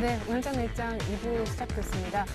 네, 오늘장 일장 2부 시작됐습니다.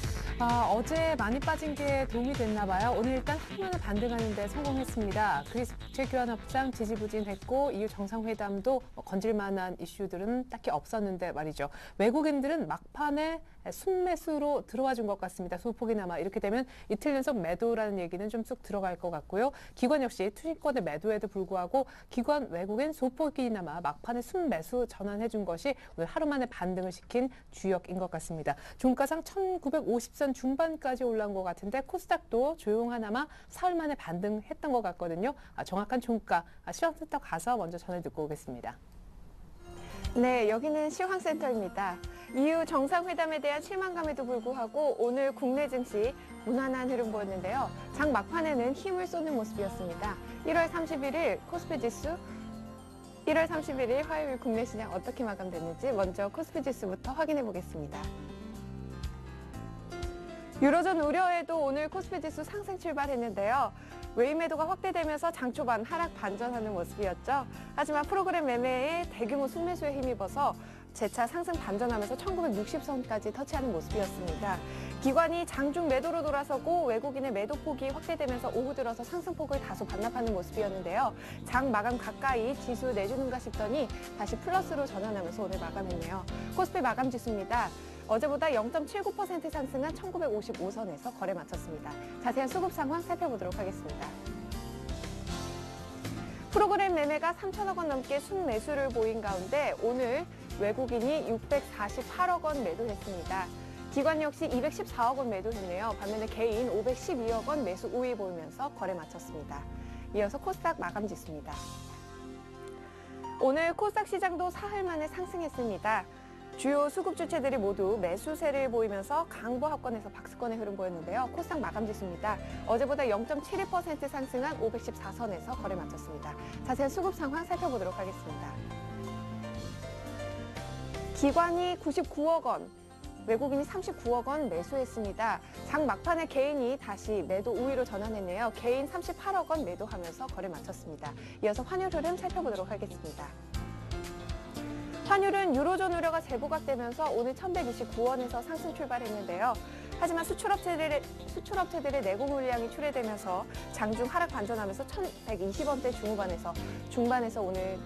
어제 많이 빠진 게 도움이 됐나 봐요. 오늘 일단 하루만에 반등하는 데 성공했습니다. 그리스 국제교환업장 지지부진했고 EU 정상회담도 건질 만한 이슈들은 딱히 없었는데 말이죠. 외국인들은 막판에 순매수로 들어와 준 것 같습니다. 소폭이나마 이렇게 되면 이틀 연속 매도라는 얘기는 좀 쑥 들어갈 것 같고요. 기관 역시 투기권의 매도에도 불구하고 기관 외국인 소폭이나마 막판에 순매수 전환해 준 것이 오늘 하루 만에 반등을 시킨 주역인 것 같습니다. 종가상 1950선 중반까지 올라온 것 같은데 코스닥도 조용하나마 사흘 만에 반등했던 것 같거든요. 정확한 종가 시황센터 가서 먼저 전해 듣고 오겠습니다. 네, 여기는 시황센터입니다. EU 정상회담에 대한 실망감에도 불구하고 오늘 국내 증시 무난한 흐름 보였는데요. 장 막판에는 힘을 쏟는 모습이었습니다. 1월 31일 코스피 지수 1월 31일 화요일 국내 시장 어떻게 마감됐는지 먼저 코스피 지수부터 확인해 보겠습니다. 유로존 우려에도 오늘 코스피 지수 상승 출발했는데요. 외인 매도가 확대되면서 장 초반 하락 반전하는 모습이었죠. 하지만 프로그램 매매에 대규모 순매수에 힘입어서 재차 상승 반전하면서 1960선까지 터치하는 모습이었습니다. 기관이 장중 매도로 돌아서고 외국인의 매도폭이 확대되면서 오후 들어서 상승폭을 다소 반납하는 모습이었는데요. 장 마감 가까이 지수 내주는가 싶더니 다시 플러스로 전환하면서 오늘 마감했네요. 코스피 마감 지수입니다. 어제보다 0.79% 상승한 1955선에서 거래 마쳤습니다. 자세한 수급 상황 살펴보도록 하겠습니다. 프로그램 매매가 3천억 원 넘게 순매수를 보인 가운데 오늘 외국인이 648억 원 매도했습니다. 기관 역시 214억 원 매도했네요. 반면에 개인 512억 원 매수 우위 보이면서 거래 마쳤습니다. 이어서 코스닥 마감 지수입니다. 오늘 코스닥 시장도 사흘 만에 상승했습니다. 주요 수급 주체들이 모두 매수세를 보이면서 강보합권에서 박스권의 흐름 보였는데요. 코스닥 마감 지수입니다. 어제보다 0.72% 상승한 514선에서 거래 마쳤습니다. 자세한 수급 상황 살펴보도록 하겠습니다. 기관이 99억 원, 외국인이 39억 원 매수했습니다. 장 막판에 개인이 다시 매도 우위로 전환했네요. 개인 38억 원 매도하면서 거래 마쳤습니다. 이어서 환율 흐름 살펴보도록 하겠습니다. 환율은 유로존 우려가 재부각되면서 오늘 1129원에서 상승 출발했는데요. 하지만 수출업체들의 내고 물량이 출회되면서 장중 하락 반전하면서 1120원대 중반에서 오늘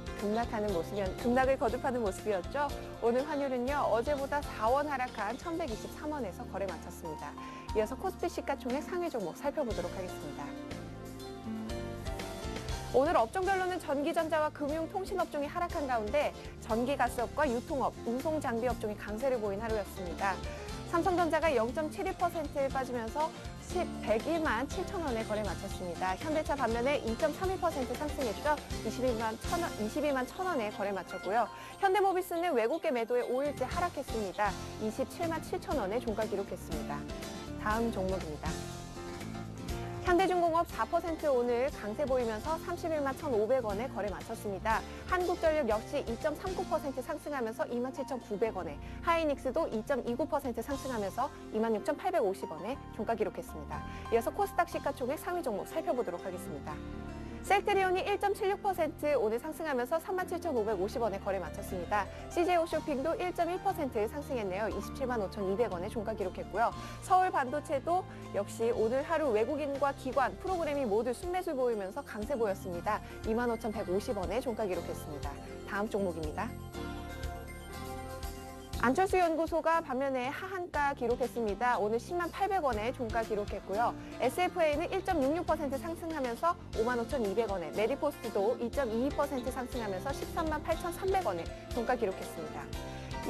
급락을 거듭하는 모습이었죠. 오늘 환율은요, 어제보다 4원 하락한 1123원에서 거래 마쳤습니다. 이어서 코스피 시가총액 상위 종목 살펴보도록 하겠습니다. 오늘 업종별로는 전기전자와 금융통신업종이 하락한 가운데 전기가스업과 유통업, 운송장비업종이 강세를 보인 하루였습니다. 삼성전자가 0.71% 빠지면서 102만 7천 원에 거래 마쳤습니다. 현대차 반면에 2.31% 상승했죠. 22만 1천 원에 거래 마쳤고요. 현대모비스는 외국계 매도에 5일째 하락했습니다. 27만 7천 원에 종가 기록했습니다. 다음 종목입니다. 현대중공업 4% 오늘 강세 보이면서 31만 1,500원에 거래 마쳤습니다. 한국전력 역시 2.39% 상승하면서 27,900원에, 하이닉스도 2.29% 상승하면서 26,850원에 종가 기록했습니다. 이어서 코스닥 시가총액 상위 종목 살펴보도록 하겠습니다. 셀트리온이 1.76% 오늘 상승하면서 37,550원에 거래 마쳤습니다. CJ홈쇼핑도 1.1% 상승했네요. 27만 5,200원에 종가 기록했고요. 서울반도체도 역시 오늘 하루 외국인과 기관, 프로그램이 모두 순매수 보이면서 강세 보였습니다. 25,150원에 종가 기록했습니다. 다음 종목입니다. 안철수 연구소가 반면에 하한가 기록했습니다. 오늘 10만 800원에 종가 기록했고요. SFA는 1.66% 상승하면서 55,200원에, 메디포스트도 2.22% 상승하면서 13만 8,300원에 종가 기록했습니다.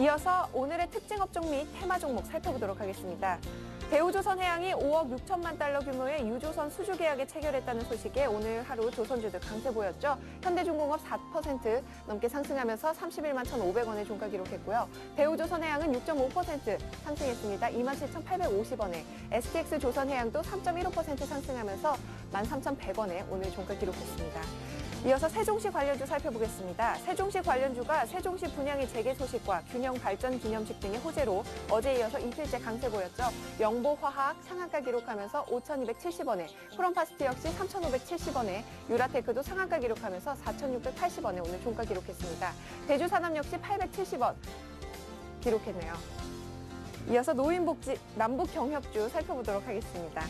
이어서 오늘의 특징 업종 및 테마 종목 살펴보도록 하겠습니다. 대우조선해양이 5억 6천만 달러 규모의 유조선 수주 계약에 체결했다는 소식에 오늘 하루 조선주들 강세 보였죠. 현대중공업 4% 넘게 상승하면서 31만 1,500원에 종가 기록했고요. 대우조선해양은 6.5% 상승했습니다. 27,850원에, STX조선해양도 3.15% 상승하면서 13,100원에 오늘 종가 기록했습니다. 이어서 세종시 관련주 살펴보겠습니다. 세종시 관련주가 세종시 분양의 재개 소식과 균형 발전 기념식 등의 호재로 어제 이어서 이틀째 강세 보였죠. 영보화학 상한가 기록하면서 5,270원에, 프롬파스트 역시 3,570원에, 유라테크도 상한가 기록하면서 4,680원에 오늘 종가 기록했습니다. 대주산업 역시 870원 기록했네요. 이어서 노인복지 남북경협주 살펴보도록 하겠습니다.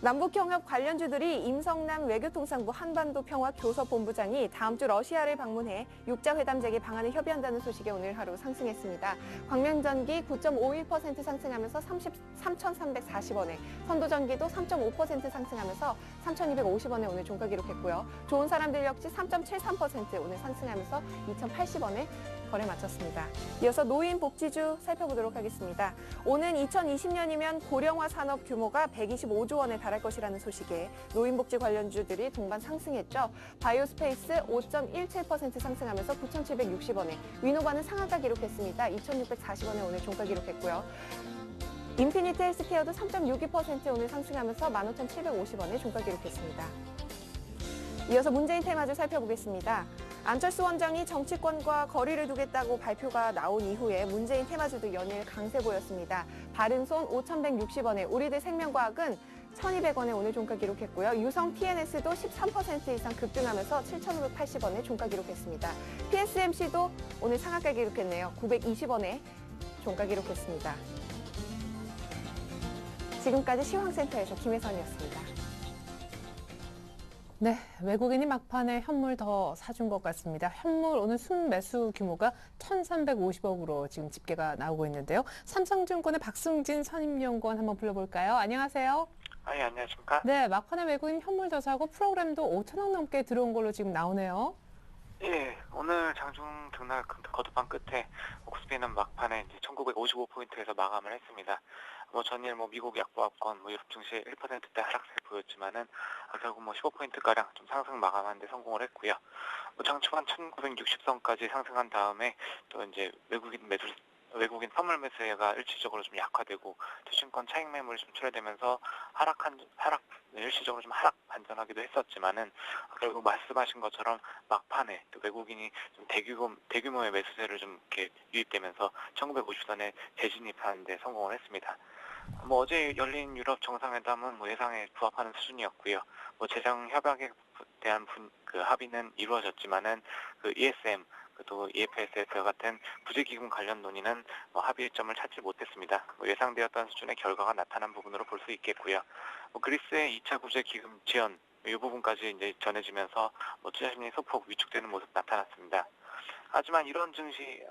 남북경협 관련주들이 임성남 외교통상부 한반도평화교섭본부장이 다음 주 러시아를 방문해 육자회담 재개 방안을 협의한다는 소식에 오늘 하루 상승했습니다. 광명전기 9.51% 상승하면서 3,340원에, 선도전기도 3.5% 상승하면서 3,250원에 오늘 종가 기록했고요. 좋은 사람들 역시 3.73% 오늘 상승하면서 2,080원에 거래 마쳤습니다. 이어서 노인복지주 살펴보도록 하겠습니다. 오는 2020년이면 고령화 산업 규모가 125조 원에 달할 것이라는 소식에 노인복지 관련주들이 동반 상승했죠. 바이오스페이스 5.17% 상승하면서 9,760원에, 위노바는 상한가 기록했습니다. 2,640원에 오늘 종가 기록했고요. 인피니트 헬스케어도 3.62% 오늘 상승하면서 15,750원에 종가 기록했습니다. 이어서 문재인 테마주 살펴보겠습니다. 안철수 원장이 정치권과 거리를 두겠다고 발표가 나온 이후에 문재인 테마주도 연일 강세 보였습니다. 바른손 5,160원에, 우리들 생명과학은 1,200원에 오늘 종가 기록했고요. 유성 TNS도 13% 이상 급등하면서 7,580원에 종가 기록했습니다. PSMC도 오늘 상한가 기록했네요. 920원에 종가 기록했습니다. 지금까지 시황센터에서 김혜선이었습니다. 네, 외국인이 막판에 현물 더 사준 것 같습니다. 현물 오늘 순매수 규모가 1,350억으로 지금 집계가 나오고 있는데요. 삼성증권의 박승진 선임연구원 한번 불러볼까요? 안녕하세요. 예, 안녕하십니까? 네, 막판에 외국인 현물 더 사고 프로그램도 5천억 넘게 들어온 걸로 지금 나오네요. 예, 오늘 장중 등락 거듭한 끝에 코스피는 막판에 이제 1955포인트에서 마감을 했습니다. 전일 미국 약보합권, 유럽 증시 1%대 하락세 보였지만은 결국 15포인트가량 좀 상승 마감하는 데 성공을 했고요. 장 초반 1960선까지 상승한 다음에 또 이제 외국인 선물 매수가 일시적으로 좀 약화되고 투신권 차익 매물이 좀 출회되면서 일시적으로 좀 하락 반전하기도 했었지만은 결국 말씀하신 것처럼 막판에 또 외국인이 좀 대규모의 매수세를 좀 이렇게 유입되면서 1950선에 재진입하는 데 성공을 했습니다. 어제 열린 유럽 정상회담은 예상에 부합하는 수준이었고요. 재정 협약에 대한 합의는 이루어졌지만은 ESM 또 EFSF 같은 부재기금 관련 논의는 합의점을 찾지 못했습니다. 예상되었던 수준의 결과가 나타난 부분으로 볼 수 있겠고요. 그리스의 2차 구제기금 지연 이 부분까지 이제 전해지면서 투자 심리 소폭 위축되는 모습 나타났습니다. 하지만 이런 증시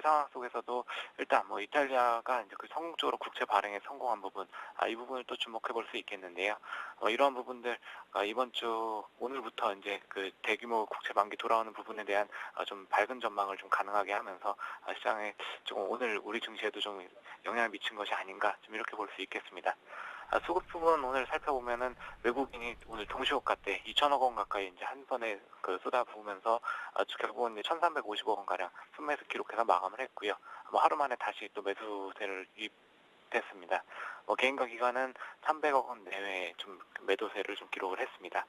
상황 속에서도 일단 이탈리아가 이제 성공적으로 국채 발행에 성공한 부분, 이 부분을 또 주목해 볼 수 있겠는데요. 이러한 부분들 이번 주 오늘부터 이제 대규모 국채 만기 돌아오는 부분에 대한 좀 밝은 전망을 좀 가능하게 하면서 시장에 조금 오늘 우리 증시에도 좀 영향을 미친 것이 아닌가 좀 이렇게 볼 수 있겠습니다. 수급 부분 오늘 살펴보면은 외국인이 오늘 동시호가 때 2천억 원 가까이 이제 한 번에 쏟아부으면서 결국은 이제 1,350억 원 가량 순매수 기록해서 마감을 했고요. 하루 만에 다시 또 매수세를 유입했습니다. 개인과 기관은 300억 원 내외의 좀 매도세를 좀 기록을 했습니다.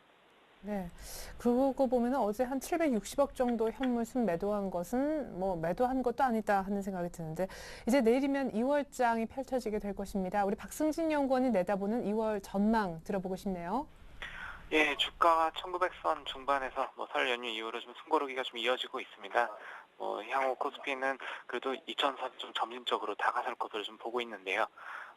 네. 그러고 보면 어제 한 760억 정도 현물 순 매도한 것은 매도한 것도 아니다 하는 생각이 드는데 이제 내일이면 2월장이 펼쳐지게 될 것입니다. 우리 박승진 연구원이 내다보는 2월 전망 들어보고 싶네요. 예, 주가가 1900선 중반에서 설 연휴 이후로 좀 숨고르기가 좀 이어지고 있습니다. 향후 코스피는 그래도 2000선 좀 점진적으로 다가설 것으로 좀 보고 있는데요.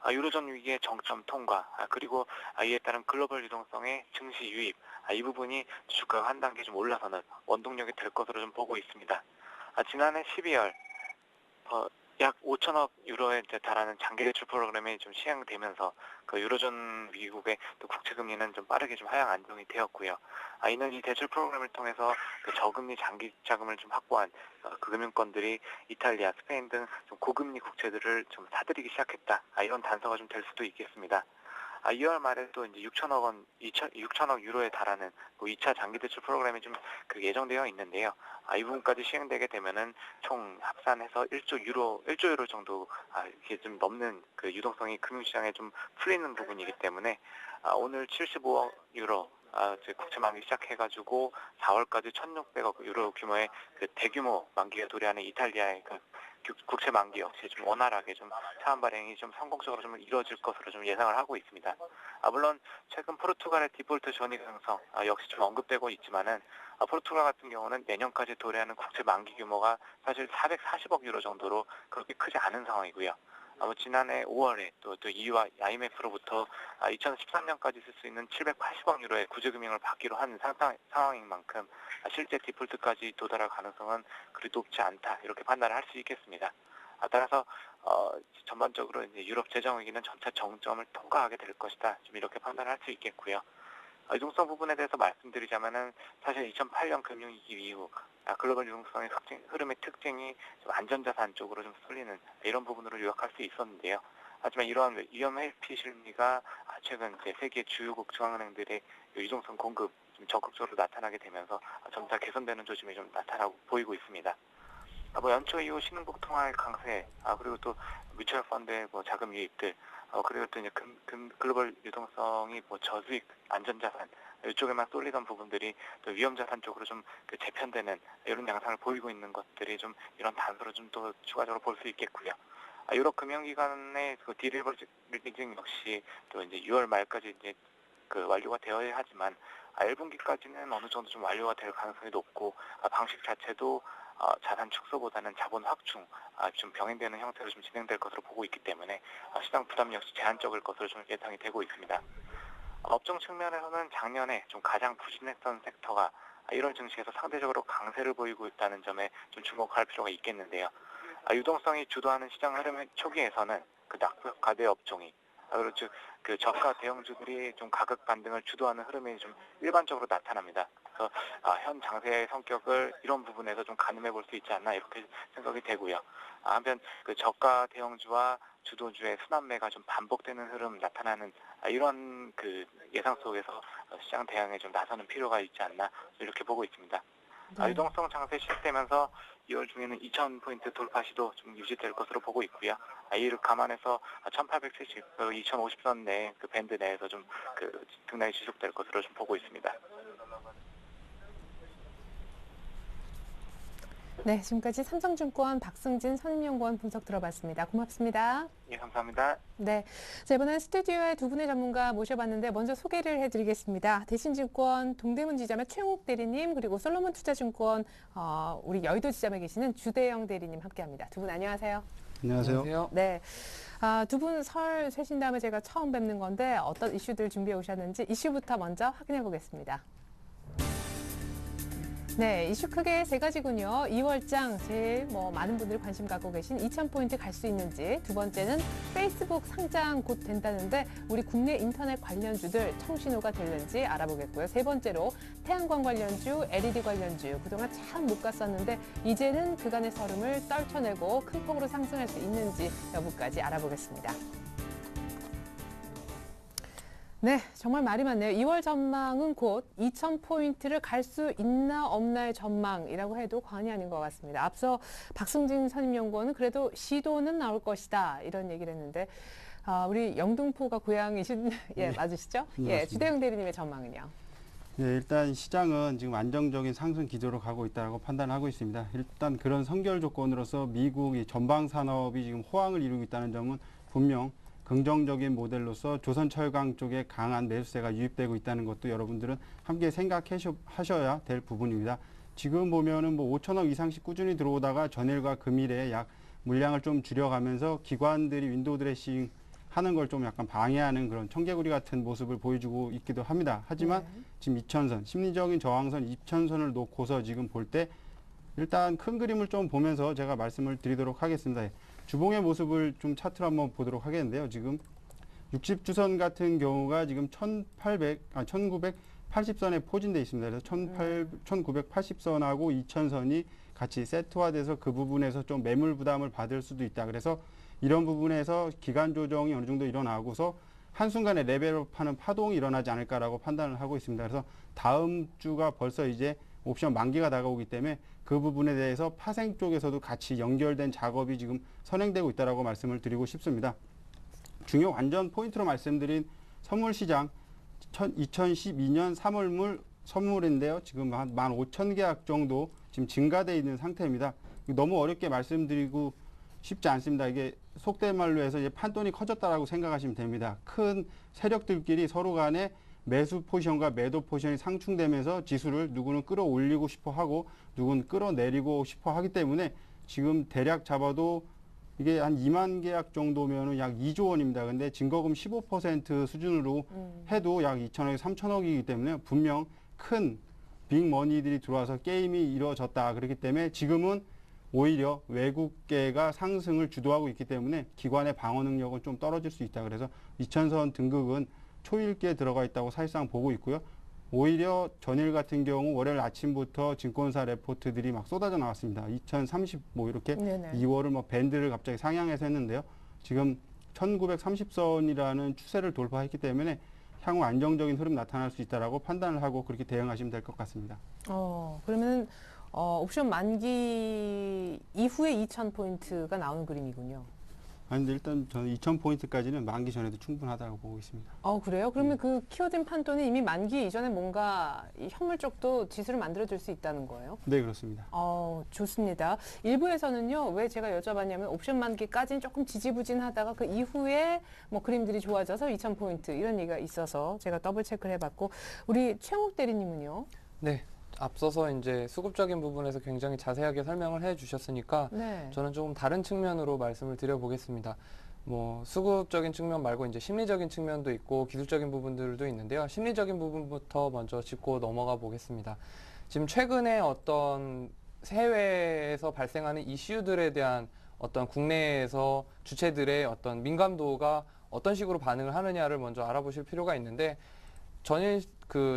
유로존 위기의 정점 통과, 그리고 이에 따른 글로벌 유동성의 증시 유입, 이 부분이 주가가 한 단계 좀 올라서는 원동력이 될 것으로 좀 보고 있습니다. 지난해 12월 약 5천억 유로에 달하는 장기 대출 프로그램이 좀 시행되면서 유로존 위국의 또 국채 금리는 좀 빠르게 좀 하향 안정이 되었고요. 이는 이 대출 프로그램을 통해서 저금리 장기 자금을 좀 확보한 금융권들이 이탈리아, 스페인 등 좀 고금리 국채들을 좀 사들이기 시작했다. 이런 단서가 좀 될 수도 있겠습니다. 2월 말에 또 이제 6천억 유로에 달하는 2차 장기 대출 프로그램이 좀 예정되어 있는데요. 이 부분까지 시행되게 되면은 총 합산해서 1조 유로 정도 이렇게 좀 넘는 유동성이 금융시장에 좀 풀리는 부분이기 때문에 오늘 75억 유로 국채 만기 시작해가지고 4월까지 1,600억 유로 규모의 대규모 만기가 도래하는 이탈리아의 국채 만기 역시 좀 원활하게 좀 차환 발행이 좀 성공적으로 좀 이루어질 것으로 좀 예상을 하고 있습니다. 물론 최근 포르투갈의 디폴트 전이 가능성 역시 좀 언급되고 있지만은 포르투갈 같은 경우는 내년까지 도래하는 국채 만기 규모가 사실 440억 유로 정도로 그렇게 크지 않은 상황이고요. 지난해 5월에 또 EU와 IMF로부터 2013년까지 쓸 수 있는 780억 유로의 구제금융을 받기로 한 상황인 만큼 실제 디폴트까지 도달할 가능성은 그리 높지 않다 이렇게 판단을 할 수 있겠습니다. 따라서 전반적으로 이제 유럽 재정위기는 점차 정점을 통과하게 될 것이다. 좀 이렇게 판단을 할 수 있겠고요. 유동성 부분에 대해서 말씀드리자면은 사실 2008년 금융위기 이후 글로벌 유동성의 흐름의 특징이 좀 안전자산 쪽으로 좀 쏠리는 이런 부분으로 요약할 수 있었는데요. 하지만 이러한 위험 회피 심리가 최근 이제 세계 주요국 중앙은행들의 유동성 공급 좀 적극적으로 나타나게 되면서 점차 개선되는 조짐이 좀 나타나고 보이고 있습니다. 연초 이후 신흥국 통화의 강세, 그리고 또 뮤추얼 펀드의 자금 유입들, 그리고 또 이제 글로벌 유동성이 저수익 안전자산 이쪽에만 쏠리던 부분들이 또 위험자산 쪽으로 좀 재편되는 이런 양상을 보이고 있는 것들이 좀 이런 단서로 좀 또 추가적으로 볼 수 있겠고요. 유럽 금융기관의 디레버리징 역시 또 이제 6월 말까지 이제 완료가 되어야 하지만 1분기까지는 어느 정도 좀 완료가 될 가능성이 높고 방식 자체도 자산 축소보다는 자본 확충, 좀 병행되는 형태로 좀 진행될 것으로 보고 있기 때문에 시장 부담 역시 제한적일 것으로 좀 예상이 되고 있습니다. 업종 측면에서는 작년에 좀 가장 부진했던 섹터가 1월 증시에서 상대적으로 강세를 보이고 있다는 점에 좀 주목할 필요가 있겠는데요. 유동성이 주도하는 시장 흐름 초기에서는 낙폭 가대 업종이 그리고 즉 저가 대형주들이 좀 가격 반등을 주도하는 흐름이 좀 일반적으로 나타납니다. 그래서 현 장세의 성격을 이런 부분에서 좀 가늠해 볼 수 있지 않나 이렇게 생각이 되고요. 한편 저가 대형주와 주도주의 순환매가 좀 반복되는 흐름 나타나는 이런 예상 속에서 시장 대응에 좀 나서는 필요가 있지 않나 이렇게 보고 있습니다. 네. 유동성 장세 시작되면서 2월 중에는 2,000포인트 돌파 시도 좀 유지될 것으로 보고 있고요. 이를 감안해서 1,870, 2,050선 내 밴드 내에서 좀 등락이 지속될 것으로 좀 보고 있습니다. 네, 지금까지 삼성증권 박승진 선임연구원 분석 들어봤습니다. 고맙습니다. 예, 감사합니다. 네, 자, 이번엔 스튜디오에 두 분의 전문가 모셔봤는데 먼저 소개를 해드리겠습니다. 대신증권 동대문 지점의 최홍욱 대리님 그리고 솔로몬 투자증권 우리 여의도 지점에 계시는 주대영 대리님 함께합니다. 두 분 안녕하세요. 안녕하세요. 네, 두 분 설 쇠신 다음에 제가 처음 뵙는 건데 어떤 이슈들 준비해 오셨는지 이슈부터 먼저 확인해 보겠습니다. 네, 이슈 크게 세 가지군요. 2월장 제일 많은 분들이 관심 갖고 계신 2,000포인트 갈 수 있는지, 두 번째는 페이스북 상장 곧 된다는데 우리 국내 인터넷 관련주들 청신호가 될는지 알아보겠고요. 세 번째로 태양광 관련주, LED 관련주 그동안 참 못 갔었는데 이제는 그간의 서름을 떨쳐내고 큰 폭으로 상승할 수 있는지 여부까지 알아보겠습니다. 네, 정말 말이 많네요. 2월 전망은 곧 2,000포인트를 갈 수 있나 없나의 전망이라고 해도 과언이 아닌 것 같습니다. 앞서 박승진 선임연구원은 그래도 시도는 나올 것이다 이런 얘기를 했는데 우리 영등포가 고향이신 예, 맞으시죠? 예, 주대영 대리님의 전망은요? 네, 일단 시장은 지금 안정적인 상승 기조로 가고 있다고 판단하고 있습니다. 일단 그런 선결 조건으로서 미국이 전방 산업이 지금 호황을 이루고 있다는 점은 분명 긍정적인 모델로서 조선철강 쪽에 강한 매수세가 유입되고 있다는 것도 여러분들은 함께 생각하셔야 될 부분입니다. 지금 보면은 5천억 이상씩 꾸준히 들어오다가 전일과 금일에 약 물량을 좀 줄여가면서 기관들이 윈도우 드레싱 하는 걸 좀 약간 방해하는 그런 청개구리 같은 모습을 보여주고 있기도 합니다. 하지만 지금 2,000선, 심리적인 저항선 2,000선을 놓고서 지금 볼 때 일단 큰 그림을 좀 보면서 제가 말씀을 드리도록 하겠습니다. 주봉의 모습을 좀 차트로 한번 보도록 하겠는데요. 지금 60주선 같은 경우가 지금 1980선에 포진되어 있습니다. 그래서 1980선하고 2000선이 같이 세트화돼서 그 부분에서 좀 매물 부담을 받을 수도 있다. 그래서 이런 부분에서 기간 조정이 어느 정도 일어나고서 한순간에 레벨업하는 파동이 일어나지 않을까라고 판단을 하고 있습니다. 그래서 다음 주가 벌써 이제 옵션 만기가 다가오기 때문에 그 부분에 대해서 파생 쪽에서도 같이 연결된 작업이 지금 선행되고 있다고 말씀을 드리고 싶습니다. 중요 관전 포인트로 말씀드린 선물 시장 2012년 3월물 선물인데요. 지금 한 15,000계약 정도 지금 증가되어 있는 상태입니다. 너무 어렵게 말씀드리고 쉽지 않습니다. 이게 속된 말로 해서 이제 판돈이 커졌다라고 생각하시면 됩니다. 큰 세력들끼리 서로 간에 매수 포지션과 매도 포지션이 상충되면서 지수를 누구는 끌어올리고 싶어 하고 누구는 끌어내리고 싶어 하기 때문에 지금 대략 잡아도 이게 한 2만 계약 정도면은 약 2조 원입니다. 근데 증거금 15% 수준으로 해도 약 2천억에서 3천억이기 때문에 분명 큰 빅머니들이 들어와서 게임이 이루어졌다. 그렇기 때문에 지금은 오히려 외국계가 상승을 주도하고 있기 때문에 기관의 방어 능력은 좀 떨어질 수 있다. 그래서 2000선 등극은 초읽기에 들어가 있다고 사실상 보고 있고요. 오히려 전일 같은 경우 월요일 아침부터 증권사 레포트들이 막 쏟아져 나왔습니다. 2030 뭐 이렇게 네네. 2월을 뭐 밴드를 갑자기 상향해서 했는데요. 지금 1930선이라는 추세를 돌파했기 때문에 향후 안정적인 흐름 나타날 수 있다라고 판단을 하고 그렇게 대응하시면 될 것 같습니다. 그러면 옵션 만기 이후에 2,000포인트가 나오는 그림이군요. 아니, 근데 일단 저는 2000포인트까지는 만기 전에도 충분하다고 보고 있습니다. 그래요? 그러면 그 키워드 판돈이 이미 만기 이전에 뭔가 이 현물 쪽도 지수를 만들어줄 수 있다는 거예요? 네, 그렇습니다. 좋습니다. 일부에서는요, 왜 제가 여쭤봤냐면 옵션 만기까지는 조금 지지부진하다가 그 이후에 뭐 그림들이 좋아져서 2,000포인트 이런 얘기가 있어서 제가 더블 체크를 해봤고, 우리 최영욱 대리님은요? 네. 앞서서 이제 수급적인 부분에서 굉장히 자세하게 설명을 해 주셨으니까 네. 저는 조금 다른 측면으로 말씀을 드려보겠습니다. 뭐 수급적인 측면 말고 이제 심리적인 측면도 있고 기술적인 부분들도 있는데요. 심리적인 부분부터 먼저 짚고 넘어가 보겠습니다. 지금 최근에 어떤 해외에서 발생하는 이슈들에 대한 어떤 국내에서 주체들의 어떤 민감도가 어떤 식으로 반응을 하느냐를 먼저 알아보실 필요가 있는데,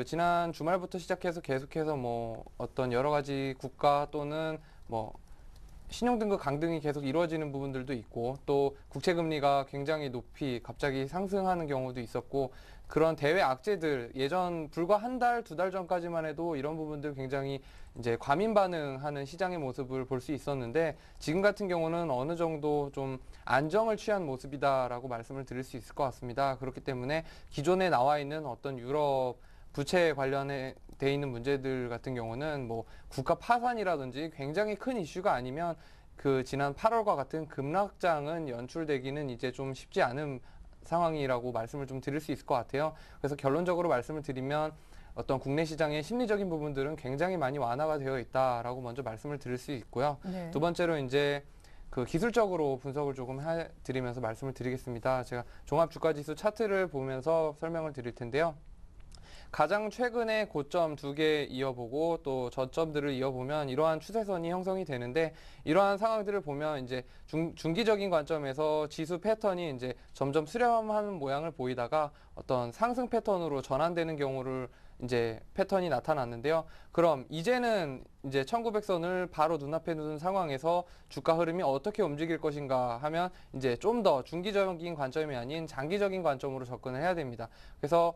지난 주말부터 시작해서 계속해서 뭐 어떤 여러 가지 국가 또는 뭐 신용등급 강등이 계속 이루어지는 부분들도 있고, 또 국채금리가 굉장히 높이 갑자기 상승하는 경우도 있었고, 그런 대외 악재들, 예전 불과 한 달, 두 달 전까지만 해도 이런 부분들 굉장히 이제 과민 반응하는 시장의 모습을 볼 수 있었는데, 지금 같은 경우는 어느 정도 좀 안정을 취한 모습이다라고 말씀을 드릴 수 있을 것 같습니다. 그렇기 때문에 기존에 나와 있는 어떤 유럽 부채 관련해 돼 있는 문제들 같은 경우는 뭐 국가 파산이라든지 굉장히 큰 이슈가 아니면 그 지난 8월과 같은 급락장은 연출되기는 이제 좀 쉽지 않은 상황이라고 말씀을 좀 드릴 수 있을 것 같아요. 그래서 결론적으로 말씀을 드리면 어떤 국내 시장의 심리적인 부분들은 굉장히 많이 완화가 되어 있다라고 먼저 말씀을 드릴 수 있고요. 네. 두 번째로 이제 그 기술적으로 분석을 조금 해드리면서 말씀을 드리겠습니다. 제가 종합주가지수 차트를 보면서 설명을 드릴 텐데요. 가장 최근에 고점 2개 이어보고 또 저점들을 이어보면 이러한 추세선이 형성이 되는데, 이러한 상황들을 보면 이제 중기적인 관점에서 지수 패턴이 이제 점점 수렴하는 모양을 보이다가 어떤 상승 패턴으로 전환되는 경우를 이제 패턴이 나타났는데요. 그럼 이제는 이제 1900선을 바로 눈앞에 두는 상황에서 주가 흐름이 어떻게 움직일 것인가 하면 이제 좀 더 중기적인 관점이 아닌 장기적인 관점으로 접근을 해야 됩니다. 그래서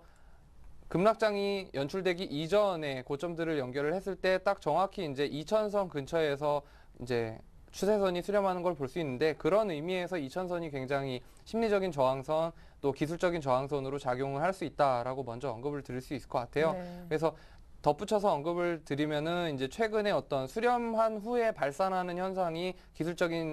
급락장이 연출되기 이전에 고점들을 연결을 했을 때 딱 정확히 이제 2000선 근처에서 이제 추세선이 수렴하는 걸 볼 수 있는데, 그런 의미에서 2000선이 굉장히 심리적인 저항선 또 기술적인 저항선으로 작용을 할 수 있다라고 먼저 언급을 드릴 수 있을 것 같아요. 네. 그래서 덧붙여서 언급을 드리면은 이제 최근에 어떤 수렴한 후에 발산하는 현상이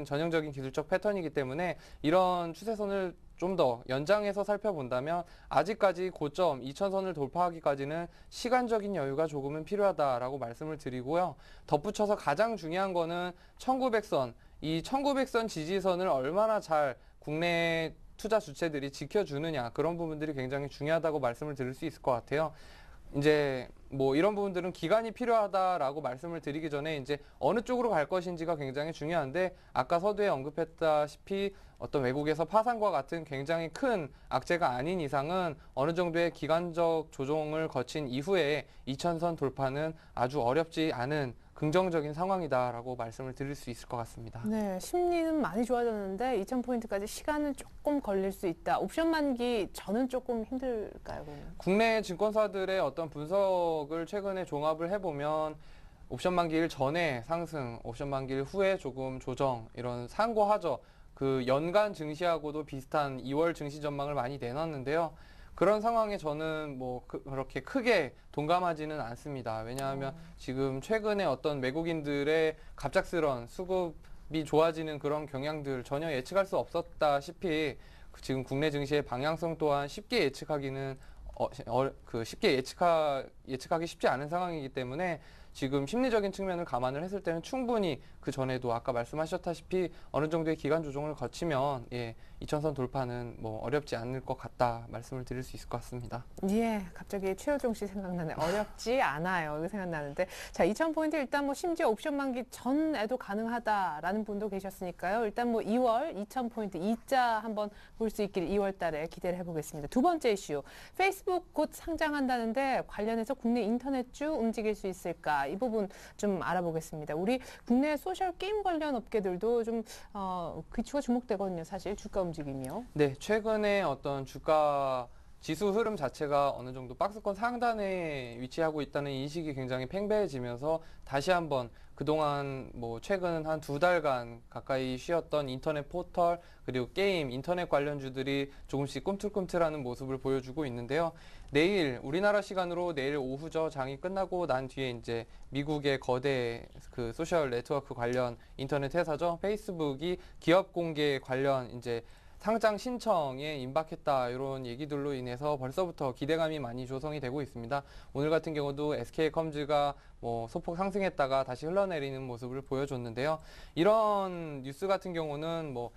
전형적인 기술적 패턴이기 때문에 이런 추세선을 좀 더 연장해서 살펴본다면 아직까지 고점 2000선을 돌파하기까지는 시간적인 여유가 조금은 필요하다라고 말씀을 드리고요. 덧붙여서 가장 중요한 거는 1900선, 이 1900선 지지선을 얼마나 잘 국내 투자 주체들이 지켜주느냐, 그런 부분들이 굉장히 중요하다고 말씀을 드릴 수 있을 것 같아요. 이제 뭐 이런 부분들은 기간이 필요하다라고 말씀을 드리기 전에 이제 어느 쪽으로 갈 것인지가 굉장히 중요한데, 아까 서두에 언급했다시피 어떤 외국에서 파산과 같은 굉장히 큰 악재가 아닌 이상은 어느 정도의 기간적 조정을 거친 이후에 2000선 돌파는 아주 어렵지 않은 긍정적인 상황이다라고 말씀을 드릴 수 있을 것 같습니다. 네, 심리는 많이 좋아졌는데 2,000포인트까지 시간은 조금 걸릴 수 있다. 옵션 만기 저는 조금 힘들까요? 그러면? 국내 증권사들의 어떤 분석을 최근에 종합을 해보면 옵션 만기일 전에 상승, 옵션 만기일 후에 조금 조정, 이런 상고하저, 그 연간 증시하고도 비슷한 2월 증시 전망을 많이 내놨는데요. 그런 상황에 저는 뭐 그렇게 크게 동감하지는 않습니다. 왜냐하면 지금 최근에 어떤 외국인들의 갑작스런 수급이 좋아지는 그런 경향들 전혀 예측할 수 없었다시피 지금 국내 증시의 방향성 또한 쉽게 예측하기는 쉽게 예측하기 쉽지 않은 상황이기 때문에 지금 심리적인 측면을 감안을 했을 때는 충분히 그 전에도 아까 말씀하셨다시피 어느 정도의 기간 조정을 거치면 2천선 돌파는 뭐 어렵지 않을 것 같다 말씀을 드릴 수 있을 것 같습니다. 예, 갑자기 최효종 씨 생각나네. 어렵지 않아요. 이거 생각나는데. 자, 2,000포인트 일단 뭐 심지어 옵션 만기 전에도 가능하다라는 분도 계셨으니까요. 일단 뭐 2월 2,000포인트 이자 한번 볼 수 있길 2월 달에 기대를 해보겠습니다. 두 번째 이슈. 페이스북 곧 상장한다는데 관련해서 국내 인터넷주 움직일 수 있을까? 이 부분 좀 알아보겠습니다. 우리 국내 소셜 게임 관련 업계들도 좀 귀추가 주목되거든요. 사실 주가 움직임이요. 네, 최근에 어떤 주가 지수 흐름 자체가 어느 정도 박스권 상단에 위치하고 있다는 인식이 굉장히 팽배해지면서 다시 한번 그동안 뭐 최근 한 2달간 가까이 쉬었던 인터넷 포털 그리고 게임, 인터넷 관련주들이 조금씩 꿈틀꿈틀하는 모습을 보여주고 있는데요. 내일 우리나라 시간으로 내일 오후죠. 장이 끝나고 난 뒤에 이제 미국의 거대 그 소셜 네트워크 관련 인터넷 회사죠. 페이스북이 기업 공개 관련 이제 상장 신청에 임박했다 이런 얘기들로 인해서 벌써부터 기대감이 많이 조성이 되고 있습니다. 오늘 같은 경우도 SK컴즈가 뭐 소폭 상승했다가 다시 흘러내리는 모습을 보여줬는데요. 이런 뉴스 같은 경우는 뭐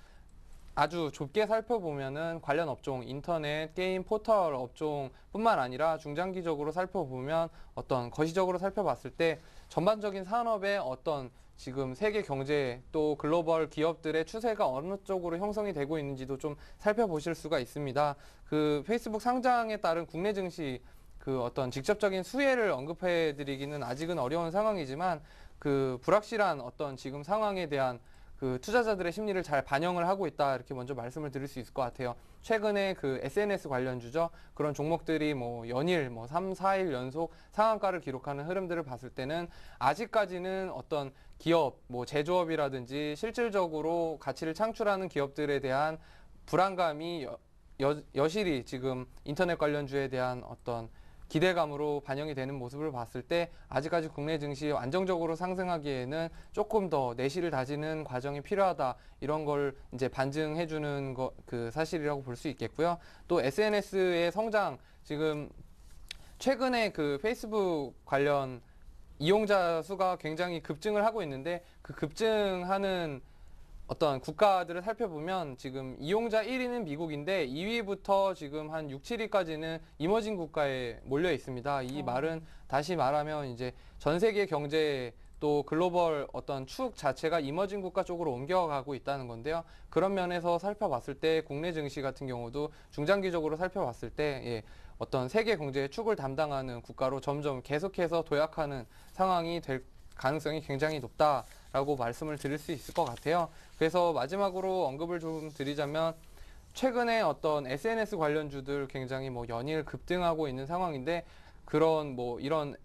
아주 좁게 살펴보면은 관련 업종, 인터넷, 게임, 포털 업종뿐만 아니라 중장기적으로 살펴보면 어떤 거시적으로 살펴봤을 때 전반적인 산업의 어떤 지금 세계 경제 또 글로벌 기업들의 추세가 어느 쪽으로 형성이 되고 있는지도 좀 살펴보실 수가 있습니다. 그 페이스북 상장에 따른 국내 증시 그 어떤 직접적인 수혜를 언급해 드리기는 아직은 어려운 상황이지만 그 불확실한 어떤 지금 상황에 대한 그 투자자들의 심리를 잘 반영을 하고 있다 이렇게 먼저 말씀을 드릴 수 있을 것 같아요. 최근에 그 SNS 관련주죠. 그런 종목들이 뭐 연일 뭐 3, 4일 연속 상한가를 기록하는 흐름들을 봤을 때는 아직까지는 어떤 기업, 뭐 제조업이라든지 실질적으로 가치를 창출하는 기업들에 대한 불안감이 여실히 지금 인터넷 관련주에 대한 어떤 기대감으로 반영이 되는 모습을 봤을 때 아직까지 국내 증시 안정적으로 상승하기에는 조금 더 내실을 다지는 과정이 필요하다 이런 걸 이제 반증해주는 그 사실이라고 볼 수 있겠고요. 또 SNS의 성장 지금 최근에 그 페이스북 관련 이용자 수가 굉장히 급증을 하고 있는데 그 급증하는 어떤 국가들을 살펴보면 지금 이용자 1위는 미국인데 2위부터 지금 한 6, 7위까지는 이머징 국가에 몰려 있습니다. 이 말은 다시 말하면 이제 전 세계 경제 또 글로벌 어떤 축 자체가 이머징 국가 쪽으로 옮겨가고 있다는 건데요. 그런 면에서 살펴봤을 때 국내 증시 같은 경우도 중장기적으로 살펴봤을 때 어떤 세계 경제의 축을 담당하는 국가로 점점 계속해서 도약하는 상황이 될 가능성이 굉장히 높다라고 말씀을 드릴 수 있을 것 같아요. 그래서 마지막으로 언급을 좀 드리자면 최근에 어떤 SNS 관련주들 굉장히 뭐 연일 급등하고 있는 상황인데 그런 뭐 이런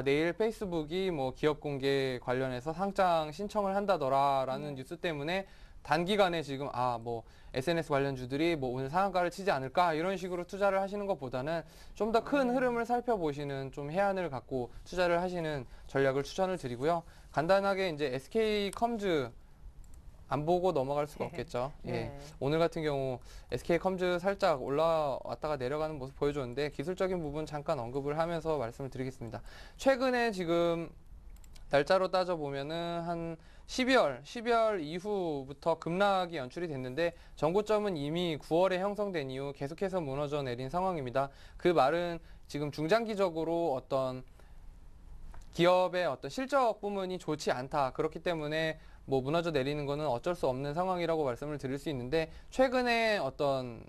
내일 페이스북이 뭐 기업 공개 관련해서 상장 신청을 한다더라라는 뉴스 때문에 단기간에 지금 뭐 SNS 관련주들이 뭐 오늘 상한가를 치지 않을까 이런 식으로 투자를 하시는 것보다는 좀 더 큰 흐름을 살펴보시는 좀 해안을 갖고 투자를 하시는 전략을 추천을 드리고요. 간단하게 이제 SK컴즈 안 보고 넘어갈 수가 없겠죠. 오늘 같은 경우 SK컴즈 살짝 올라왔다가 내려가는 모습 보여줬는데 기술적인 부분 잠깐 언급을 하면서 말씀을 드리겠습니다. 최근에 지금 날짜로 따져보면은 한 12월 이후부터 급락이 연출이 됐는데 전고점은 이미 9월에 형성된 이후 계속해서 무너져 내린 상황입니다. 그 말은 지금 중장기적으로 어떤 기업의 어떤 실적 부분이 좋지 않다. 그렇기 때문에 뭐 무너져 내리는 거는 어쩔 수 없는 상황이라고 말씀을 드릴 수 있는데 최근에 어떤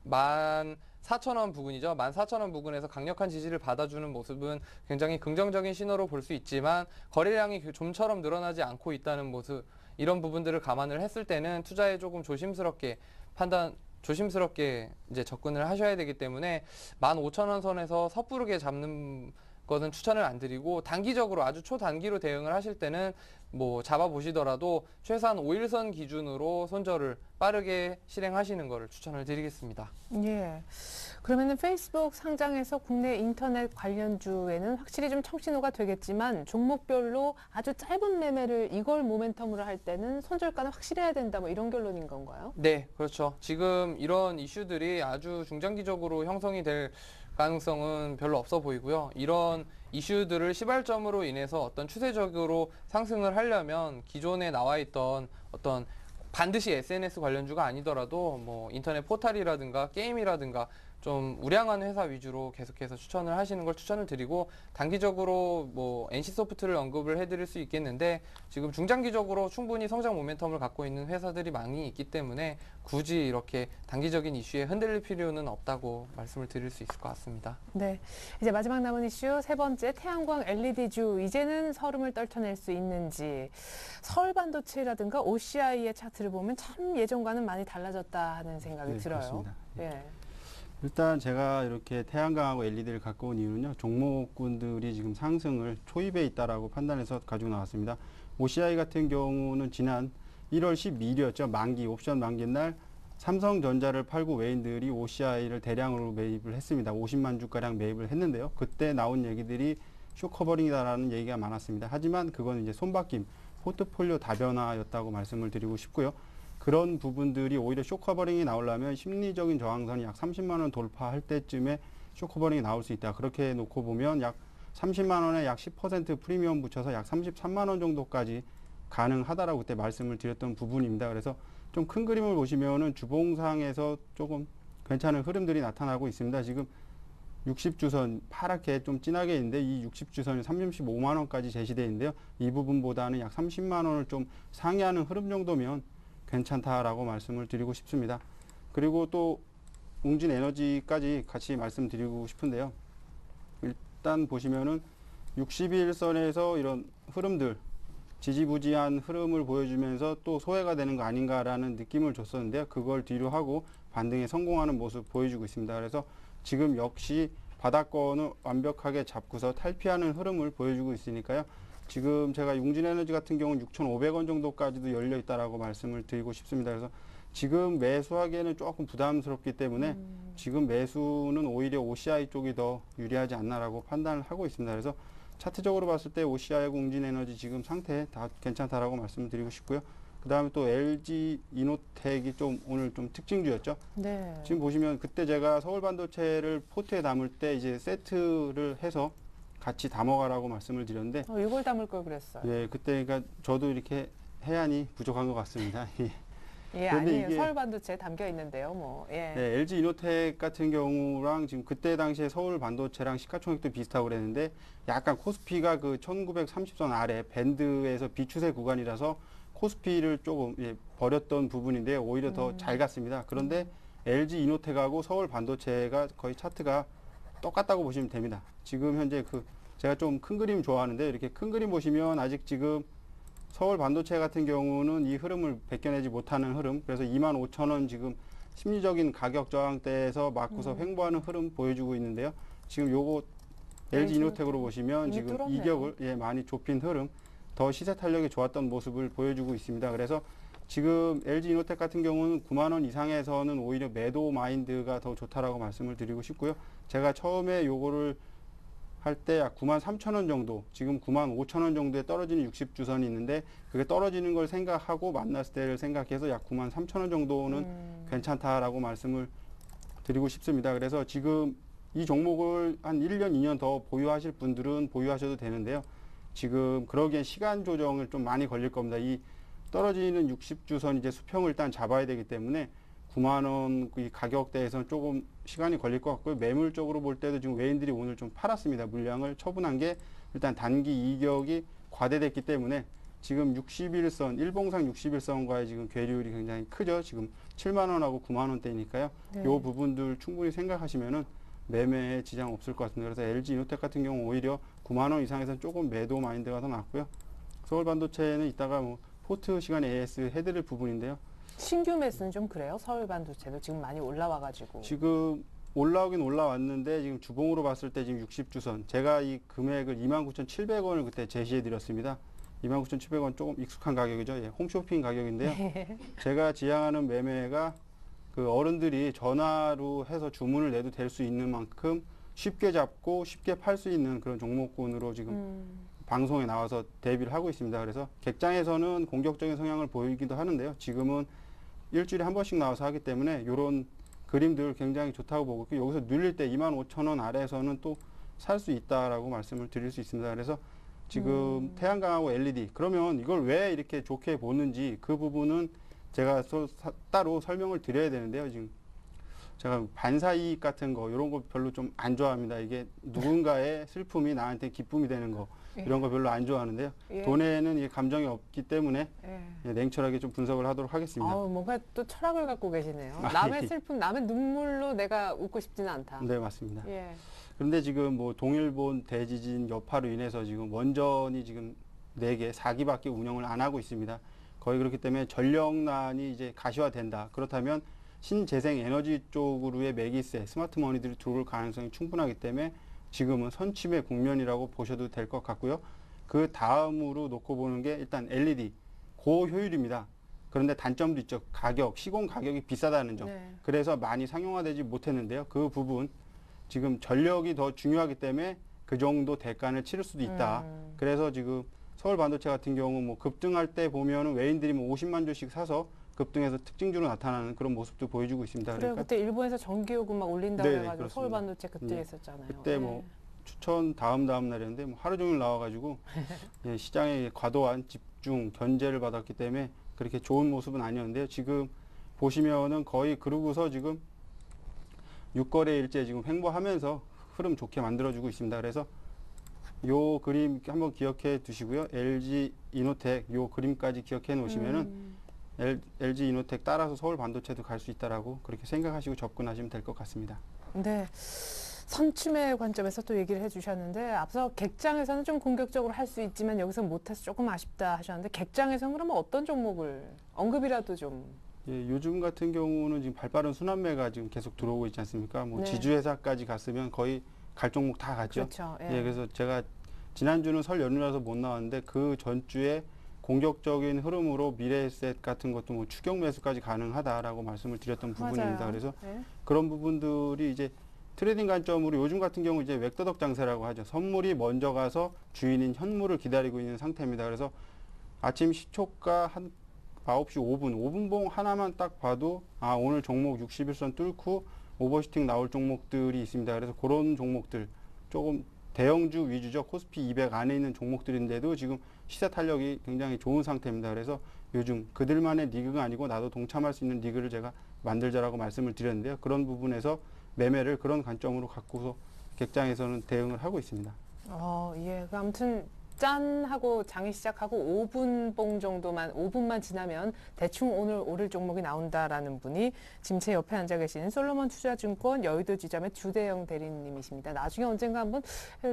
14,000원 부근이죠. 14,000원 부근에서 강력한 지지를 받아주는 모습은 굉장히 긍정적인 신호로 볼 수 있지만 거래량이 좀처럼 늘어나지 않고 있다는 모습 이런 부분들을 감안을 했을 때는 투자에 조금 조심스럽게 이제 접근을 하셔야 되기 때문에 15,000원 선에서 섣부르게 잡는 것은 추천을 안 드리고 단기적으로 아주 초단기로 대응을 하실 때는 뭐 잡아보시더라도 최소한 5일선 기준으로 손절을 빠르게 실행하시는 것을 추천을 드리겠습니다. 예. 그러면은 페이스북 상장에서 국내 인터넷 관련주에는 확실히 좀 청신호가 되겠지만 종목별로 아주 짧은 매매를 이걸 모멘텀으로 할 때는 손절가는 확실해야 된다 뭐 이런 결론인 건가요? 네, 그렇죠. 지금 이런 이슈들이 아주 중장기적으로 형성이 될 가능성은 별로 없어 보이고요. 이런 이슈들을 시발점으로 인해서 어떤 추세적으로 상승을 하려면 기존에 나와 있던 어떤 반드시 SNS 관련주가 아니더라도 뭐 인터넷 포털이라든가 게임이라든가 좀 우량한 회사 위주로 계속해서 추천을 하시는 걸 추천을 드리고, 단기적으로 뭐 NC소프트를 언급을 해드릴 수 있겠는데 지금 중장기적으로 충분히 성장 모멘텀을 갖고 있는 회사들이 많이 있기 때문에 굳이 이렇게 단기적인 이슈에 흔들릴 필요는 없다고 말씀을 드릴 수 있을 것 같습니다. 네, 이제 마지막 남은 이슈 세 번째, 태양광 LED주 이제는 서름을 떨쳐낼 수 있는지. 서울반도체라든가 OCI의 차트를 보면 참 예전과는 많이 달라졌다 하는 생각이 네, 들어요. 그렇습니다. 예. 일단 제가 이렇게 태양광하고 LED를 갖고 온 이유는요, 종목군들이 지금 상승을 초입에 있다라고 판단해서 가지고 나왔습니다. OCI 같은 경우는 지난 1월 12일이었죠. 만기, 옵션 만기 날 삼성전자를 팔고 외인들이 OCI를 대량으로 매입을 했습니다. 50만 주가량 매입을 했는데요. 그때 나온 얘기들이 숏커버링이다라는 얘기가 많았습니다. 하지만 그건 이제 손바뀜, 포트폴리오 다변화였다고 말씀을 드리고 싶고요. 그런 부분들이 오히려 숏커버링이 나오려면 심리적인 저항선이 약 30만 원 돌파할 때쯤에 숏커버링이 나올 수 있다. 그렇게 놓고 보면 약 30만 원에 약 10% 프리미엄 붙여서 약 33만 원 정도까지 가능하다라고 그때 말씀을 드렸던 부분입니다. 그래서 좀 큰 그림을 보시면은 주봉상에서 조금 괜찮은 흐름들이 나타나고 있습니다. 지금 60주선 파랗게 좀 진하게 있는데 이 60주선이 35만 원까지 제시되어 있는데요. 이 부분보다는 약 30만 원을 좀 상회하는 흐름 정도면 괜찮다라고 말씀을 드리고 싶습니다. 그리고 또 웅진 에너지까지 같이 말씀드리고 싶은데요. 일단 보시면은 60일선에서 이런 흐름들, 지지부지한 흐름을 보여주면서 또 소외가 되는 거 아닌가라는 느낌을 줬었는데요. 그걸 뒤로 하고 반등에 성공하는 모습 보여주고 있습니다. 그래서 지금 역시 바닥권을 완벽하게 잡고서 탈피하는 흐름을 보여주고 있으니까요. 지금 제가 웅진에너지 같은 경우는 6,500원 정도까지도 열려 있다라고 말씀을 드리고 싶습니다. 그래서 지금 매수하기에는 조금 부담스럽기 때문에 지금 매수는 오히려 OCI 쪽이 더 유리하지 않나라고 판단을 하고 있습니다. 그래서 차트적으로 봤을 때 OCI하고 웅진에너지 지금 상태 다 괜찮다라고 말씀을 드리고 싶고요. 그 다음에 또 LG 이노텍이 좀 오늘 좀 특징주였죠. 네. 지금 보시면 그때 제가 서울반도체를 포트에 담을 때 이제 세트를 해서 같이 담아가라고 말씀을 드렸는데, 이걸 담을 걸 그랬어요. 예, 그때 그러니까 저도 이렇게 해안이 부족한 것 같습니다. 예, 그런데 아니에요. 이게- 서울반도체 담겨 있는데요, 뭐. 예. 네, LG 이노텍 같은 경우랑 지금 그때 당시에 서울 반도체랑 시가총액도 비슷하고 그랬는데 약간 코스피가 그 1930선 아래 밴드에서 비추세 구간이라서 코스피를 조금 버렸던 부분인데 오히려 더 잘 갔습니다. 그런데 LG 이노텍하고 서울 반도체가 거의 차트가 똑같다고 보시면 됩니다. 지금 현재 제가 좀 큰 그림 좋아하는데 이렇게 큰 그림 보시면 아직 지금 서울 반도체 같은 경우는 이 흐름을 벗겨내지 못하는 흐름, 그래서 25,000원 지금 심리적인 가격 저항대에서 맞고서 횡보하는 흐름 보여주고 있는데요. 지금 요거 LG 이노텍으로 보시면 이미 지금 뚫었네요. 이격을 많이 좁힌 흐름, 더 시세 탄력이 좋았던 모습을 보여주고 있습니다. 그래서 지금 LG 이노텍 같은 경우는 9만 원 이상에서는 오히려 매도 마인드가 더 좋다라고 말씀을 드리고 싶고요. 제가 처음에 요거를 할 때 약 9만 3천 원 정도, 지금 9만 5천 원 정도에 떨어지는 60주선이 있는데 그게 떨어지는 걸 생각하고 만났을 때를 생각해서 약 9만 3천 원 정도는 괜찮다라고 말씀을 드리고 싶습니다. 그래서 지금 이 종목을 한 1년, 2년 더 보유하실 분들은 보유하셔도 되는데요. 지금 그러기엔 시간 조정을 좀 많이 걸릴 겁니다. 이 떨어지는 60주선 이제 수평을 일단 잡아야 되기 때문에 9만 원 이 가격대에서는 조금 시간이 걸릴 것 같고요. 매물적으로 볼 때도 지금 외인들이 오늘 좀 팔았습니다. 물량을 처분한 게 일단 단기 이격이 과대됐기 때문에 지금 60일선, 일봉상 60일선과의 지금 괴리율이 굉장히 크죠. 지금 7만 원하고 9만 원대니까요. 네. 요 부분들 충분히 생각하시면은 매매에 지장 없을 것 같습니다. 그래서 LG 이노텍 같은 경우 오히려 9만 원 이상에서는 조금 매도 마인드가 더 낫고요. 서울 반도체는 이따가 뭐 포트 시간에 AS 해드릴 부분인데요. 신규 매수는 좀 그래요. 서울반도체도 지금 많이 올라와가지고. 지금 올라오긴 올라왔는데 지금 주봉으로 봤을 때 지금 60주선, 제가 이 금액을 29,700원을 그때 제시해 드렸습니다. 29,700원 조금 익숙한 가격이죠. 예, 홈쇼핑 가격인데요. 제가 지향하는 매매가 그 어른들이 전화로 해서 주문을 내도 될 수 있는 만큼 쉽게 잡고 쉽게 팔 수 있는 그런 종목군으로 지금 방송에 나와서 대비를 하고 있습니다. 그래서 객장에서는 공격적인 성향을 보이기도 하는데요. 지금은 일주일에 한 번씩 나와서 하기 때문에 이런 그림들 굉장히 좋다고 보고 있고 여기서 눌릴 때 25,000원 아래에서는 또 살 수 있다라고 말씀을 드릴 수 있습니다. 그래서 지금 태양광하고 LED 그러면 이걸 왜 이렇게 좋게 보는지 그 부분은 제가 따로 설명을 드려야 되는데요. 지금 제가 반사이익 같은 거 이런 거 별로 좀 안 좋아합니다. 이게 누군가의 슬픔이 나한테 기쁨이 되는 거 이런 거 별로 안 좋아하는데요. 예. 돈에는 이 감정이 없기 때문에 예. 예, 냉철하게 좀 분석을 하도록 하겠습니다. 뭔가 또 철학을 갖고 계시네요. 아, 남의 예. 슬픔, 남의 눈물로 내가 웃고 싶지는 않다. 네, 맞습니다. 예. 그런데 지금 뭐 동일본 대지진 여파로 인해서 지금 원전이 지금 4개, 4기밖에 운영을 안 하고 있습니다. 거의 그렇기 때문에 전력난이 이제 가시화된다. 그렇다면 신재생 에너지 쪽으로의 매기세, 스마트 머니들이 들어올 가능성이 충분하기 때문에 지금은 선취의 국면이라고 보셔도 될 것 같고요. 그 다음으로 놓고 보는 게 일단 LED, 고효율입니다. 그런데 단점도 있죠. 가격, 시공 가격이 비싸다는 점. 네. 그래서 많이 상용화되지 못했는데요. 그 부분 지금 전력이 더 중요하기 때문에 그 정도 대가를 치를 수도 있다. 그래서 지금 서울 반도체 같은 경우 뭐 급등할 때 보면은 외인들이 뭐 50만 주씩 사서 급등해서 특징주로 나타나는 그런 모습도 보여주고 있습니다. 그래요. 그때 일본에서 전기요금 막 올린다고 네, 해가지고 그렇습니다. 서울 반도체 그때 예. 했었잖아요. 그때 예. 뭐 추천 다음 날이었는데 뭐 하루 종일 나와가지고 예, 시장에 과도한 집중 견제를 받았기 때문에 그렇게 좋은 모습은 아니었는데요. 지금 보시면은 거의 그러고서 지금 6거래일째 지금 횡보하면서 흐름 좋게 만들어주고 있습니다. 그래서 요 그림 한번 기억해 두시고요. LG 이노텍 요 그림까지 기억해 놓으시면은 LG 이노텍 따라서 서울 반도체도 갈 수 있다라고 그렇게 생각하시고 접근하시면 될 것 같습니다. 네. 선춤의 관점에서 또 얘기를 해주셨는데 앞서 객장에서는 좀 공격적으로 할 수 있지만 여기서 못해서 조금 아쉽다 하셨는데 객장에서는 그러면 어떤 종목을 언급이라도 좀. 예, 요즘 같은 경우는 지금 발빠른 순환매가 지금 계속 들어오고 있지 않습니까? 뭐 네. 지주회사까지 갔으면 거의 갈 종목 다 갔죠. 그렇죠. 예, 그래서 제가 지난주는 설 연휴라서 못 나왔는데 그 전주에 공격적인 흐름으로 미래에셋 같은 것도 뭐 추격 매수까지 가능하다라고 말씀을 드렸던 부분입니다. 맞아요. 그래서 네. 그런 부분들이 이제 트레이딩 관점으로 요즘 같은 경우 이제 웹더덕 장세라고 하죠. 선물이 먼저 가서 주인인 현물을 기다리고 있는 상태입니다. 그래서 아침 시초가 한 9시 5분봉 하나만 딱 봐도 아 오늘 종목 61선 뚫고 오버슈팅 나올 종목들이 있습니다. 그래서 그런 종목들 조금 대형주 위주죠. 코스피 200 안에 있는 종목들인데도 지금 시세 탄력이 굉장히 좋은 상태입니다. 그래서 요즘 그들만의 리그가 아니고 나도 동참할 수 있는 리그를 제가 만들자라고 말씀을 드렸는데요. 그런 부분에서 매매를 그런 관점으로 갖고서 객장에서는 대응을 하고 있습니다. 예. 그 아무튼 짠 하고 장이 시작하고 5분봉 정도만 5분만 지나면 대충 오늘 오를 종목이 나온다라는 분이 지금 제 옆에 앉아 계시는 솔로몬 투자증권 여의도 지점의 주대영 대리님이십니다. 나중에 언젠가 한번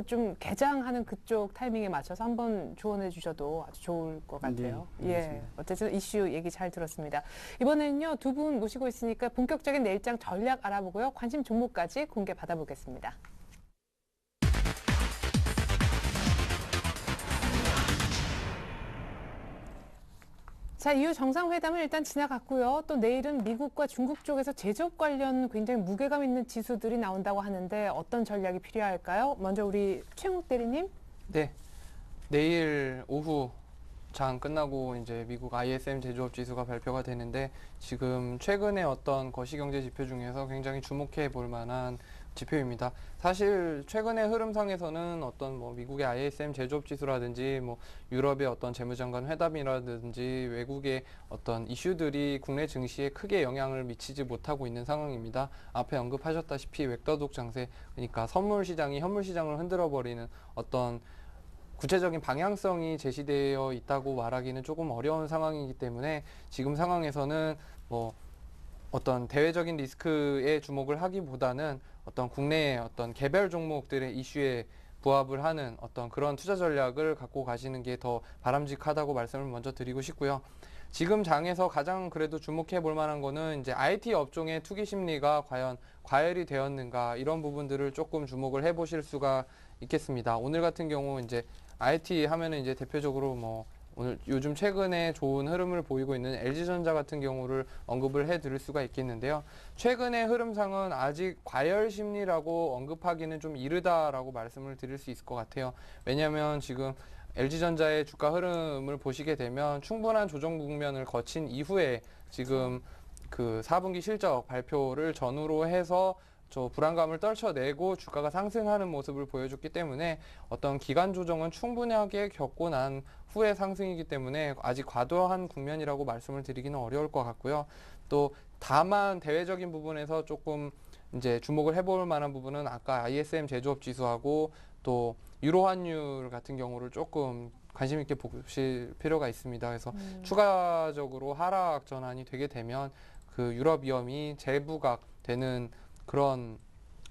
좀 개장하는 그쪽 타이밍에 맞춰서 한번 조언해 주셔도 아주 좋을 것 같아요. 네, 예. 알겠습니다. 어쨌든 이슈 얘기 잘 들었습니다. 이번에는요, 두 분 모시고 있으니까 본격적인 내일장 전략 알아보고요. 관심 종목까지 공개 받아보겠습니다. 자, 이후 정상회담은 일단 지나갔고요. 또 내일은 미국과 중국 쪽에서 제조업 관련 굉장히 무게감 있는 지수들이 나온다고 하는데 어떤 전략이 필요할까요? 먼저 우리 최욱 대리님. 네. 내일 오후 장 끝나고 이제 미국 ISM 제조업 지수가 발표가 되는데 지금 최근에 어떤 거시경제 지표 중에서 굉장히 주목해 볼 만한 지표입니다. 사실 최근의 흐름상에서는 어떤 뭐 미국의 ISM 제조업 지수라든지 뭐 유럽의 어떤 재무장관 회담이라든지 외국의 어떤 이슈들이 국내 증시에 크게 영향을 미치지 못하고 있는 상황입니다. 앞에 언급하셨다시피 웹더독 장세, 그러니까 선물 시장이 현물 시장을 흔들어 버리는 어떤 구체적인 방향성이 제시되어 있다고 말하기는 조금 어려운 상황이기 때문에 지금 상황에서는 뭐 어떤 대외적인 리스크에 주목을 하기보다는 어떤 국내의 어떤 개별 종목들의 이슈에 부합을 하는 어떤 그런 투자 전략을 갖고 가시는 게 더 바람직하다고 말씀을 먼저 드리고 싶고요. 지금 장에서 가장 그래도 주목해 볼 만한 거는 이제 IT 업종의 투기 심리가 과연 과열이 되었는가 이런 부분들을 조금 주목을 해 보실 수가 있겠습니다. 오늘 같은 경우 이제 IT 하면은 이제 대표적으로 뭐 오늘 요즘 최근에 좋은 흐름을 보이고 있는 LG전자 같은 경우를 언급을 해드릴 수가 있겠는데요. 최근의 흐름상은 아직 과열 심리라고 언급하기는 좀 이르다라고 말씀을 드릴 수 있을 것 같아요. 왜냐하면 지금 LG전자의 주가 흐름을 보시게 되면 충분한 조정 국면을 거친 이후에 지금 그 4분기 실적 발표를 전후로 해서 저 불안감을 떨쳐내고 주가가 상승하는 모습을 보여줬기 때문에 어떤 기간 조정은 충분하게 겪고 난 후의 상승이기 때문에 아직 과도한 국면이라고 말씀을 드리기는 어려울 것 같고요. 또 다만 대외적인 부분에서 조금 이제 주목을 해볼 만한 부분은 아까 ISM 제조업 지수하고 또 유로 환율 같은 경우를 조금 관심 있게 보실 필요가 있습니다. 그래서 추가적으로 하락 전환이 되게 되면 그 유럽 위험이 재부각되는 그런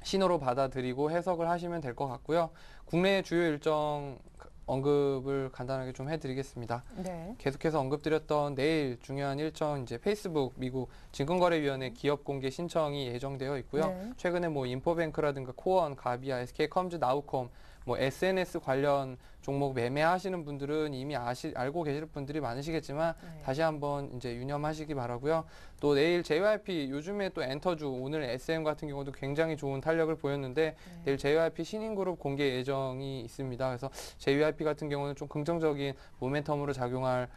신호로 받아들이고 해석을 하시면 될 것 같고요. 국내 주요 일정 언급을 간단하게 좀 해드리겠습니다. 네. 계속해서 언급드렸던 내일 중요한 일정 이제 페이스북 미국 증권거래위원회 기업 공개 신청이 예정되어 있고요. 네. 최근에 뭐 인포뱅크라든가 코원, 가비아, SK컴즈, 나우콤 뭐 SNS 관련 종목 매매하시는 분들은 이미 알고 계실 분들이 많으시겠지만 네. 다시 한번 이제 유념하시기 바라고요. 또 내일 JYP 요즘에 또 엔터주 오늘 SM 같은 경우도 굉장히 좋은 탄력을 보였는데 내일 JYP 신인그룹 공개 예정이 있습니다. 그래서 JYP 같은 경우는 좀 긍정적인 모멘텀으로 작용할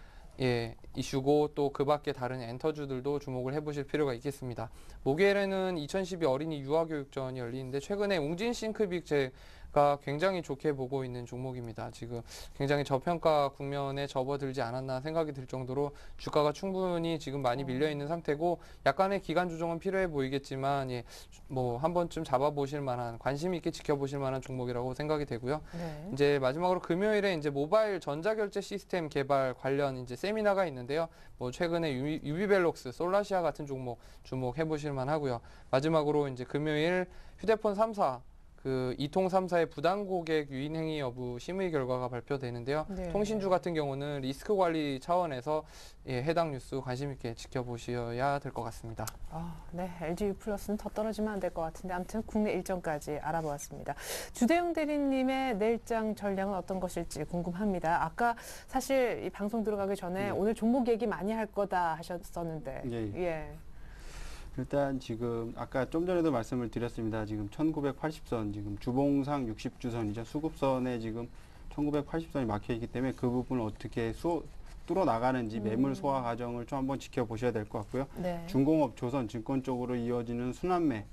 이슈고 또 그 밖에 다른 엔터주들도 주목을 해보실 필요가 있겠습니다. 목요일에는 2012 어린이 유아교육전이 열리는데 최근에 웅진 싱크빅제가 굉장히 좋게 보고 있는 종목입니다. 지금 굉장히 저평가 국면에 접어들지 않았나 생각이 들 정도로 주가가 충분히 지금 많이 밀려 있는 상태고 약간의 기간 조정은 필요해 보이겠지만 뭐 한 번쯤 잡아보실 만한 관심 있게 지켜보실 만한 종목이라고 생각이 되고요. 네. 이제 마지막으로 금요일에 이제 모바일 전자결제 시스템 개발 관련 이제 세미나가 있는데요. 뭐 최근에 유비벨록스, 솔라시아 같은 종목 주목해 보실 만하고요. 마지막으로 이제 금요일 휴대폰 3사 그 이통 3사의 부당 고객 유인 행위 여부 심의 결과가 발표되는데요. 네. 통신주 같은 경우는 리스크 관리 차원에서 해당 뉴스 관심 있게 지켜보셔야 될 것 같습니다. 네. LG 플러스는 더 떨어지면 안 될 것 같은데 아무튼 국내 일정까지 알아보았습니다. 주대용 대리님의 내일장 전략은 어떤 것일지 궁금합니다. 아까 사실 이 방송 들어가기 전에 네. 오늘 종목 얘기 많이 할 거다 하셨었는데 예. 일단 지금 아까 좀 전에도 말씀을 드렸습니다. 지금 1980선 지금 주봉상 60주선이죠. 수급선에 지금 1980선이 막혀 있기 때문에 그 부분을 어떻게 뚫어 나가는지 매물 소화 과정을 좀 한번 지켜보셔야 될 것 같고요. 네. 중공업, 조선, 증권 쪽으로 이어지는 순환매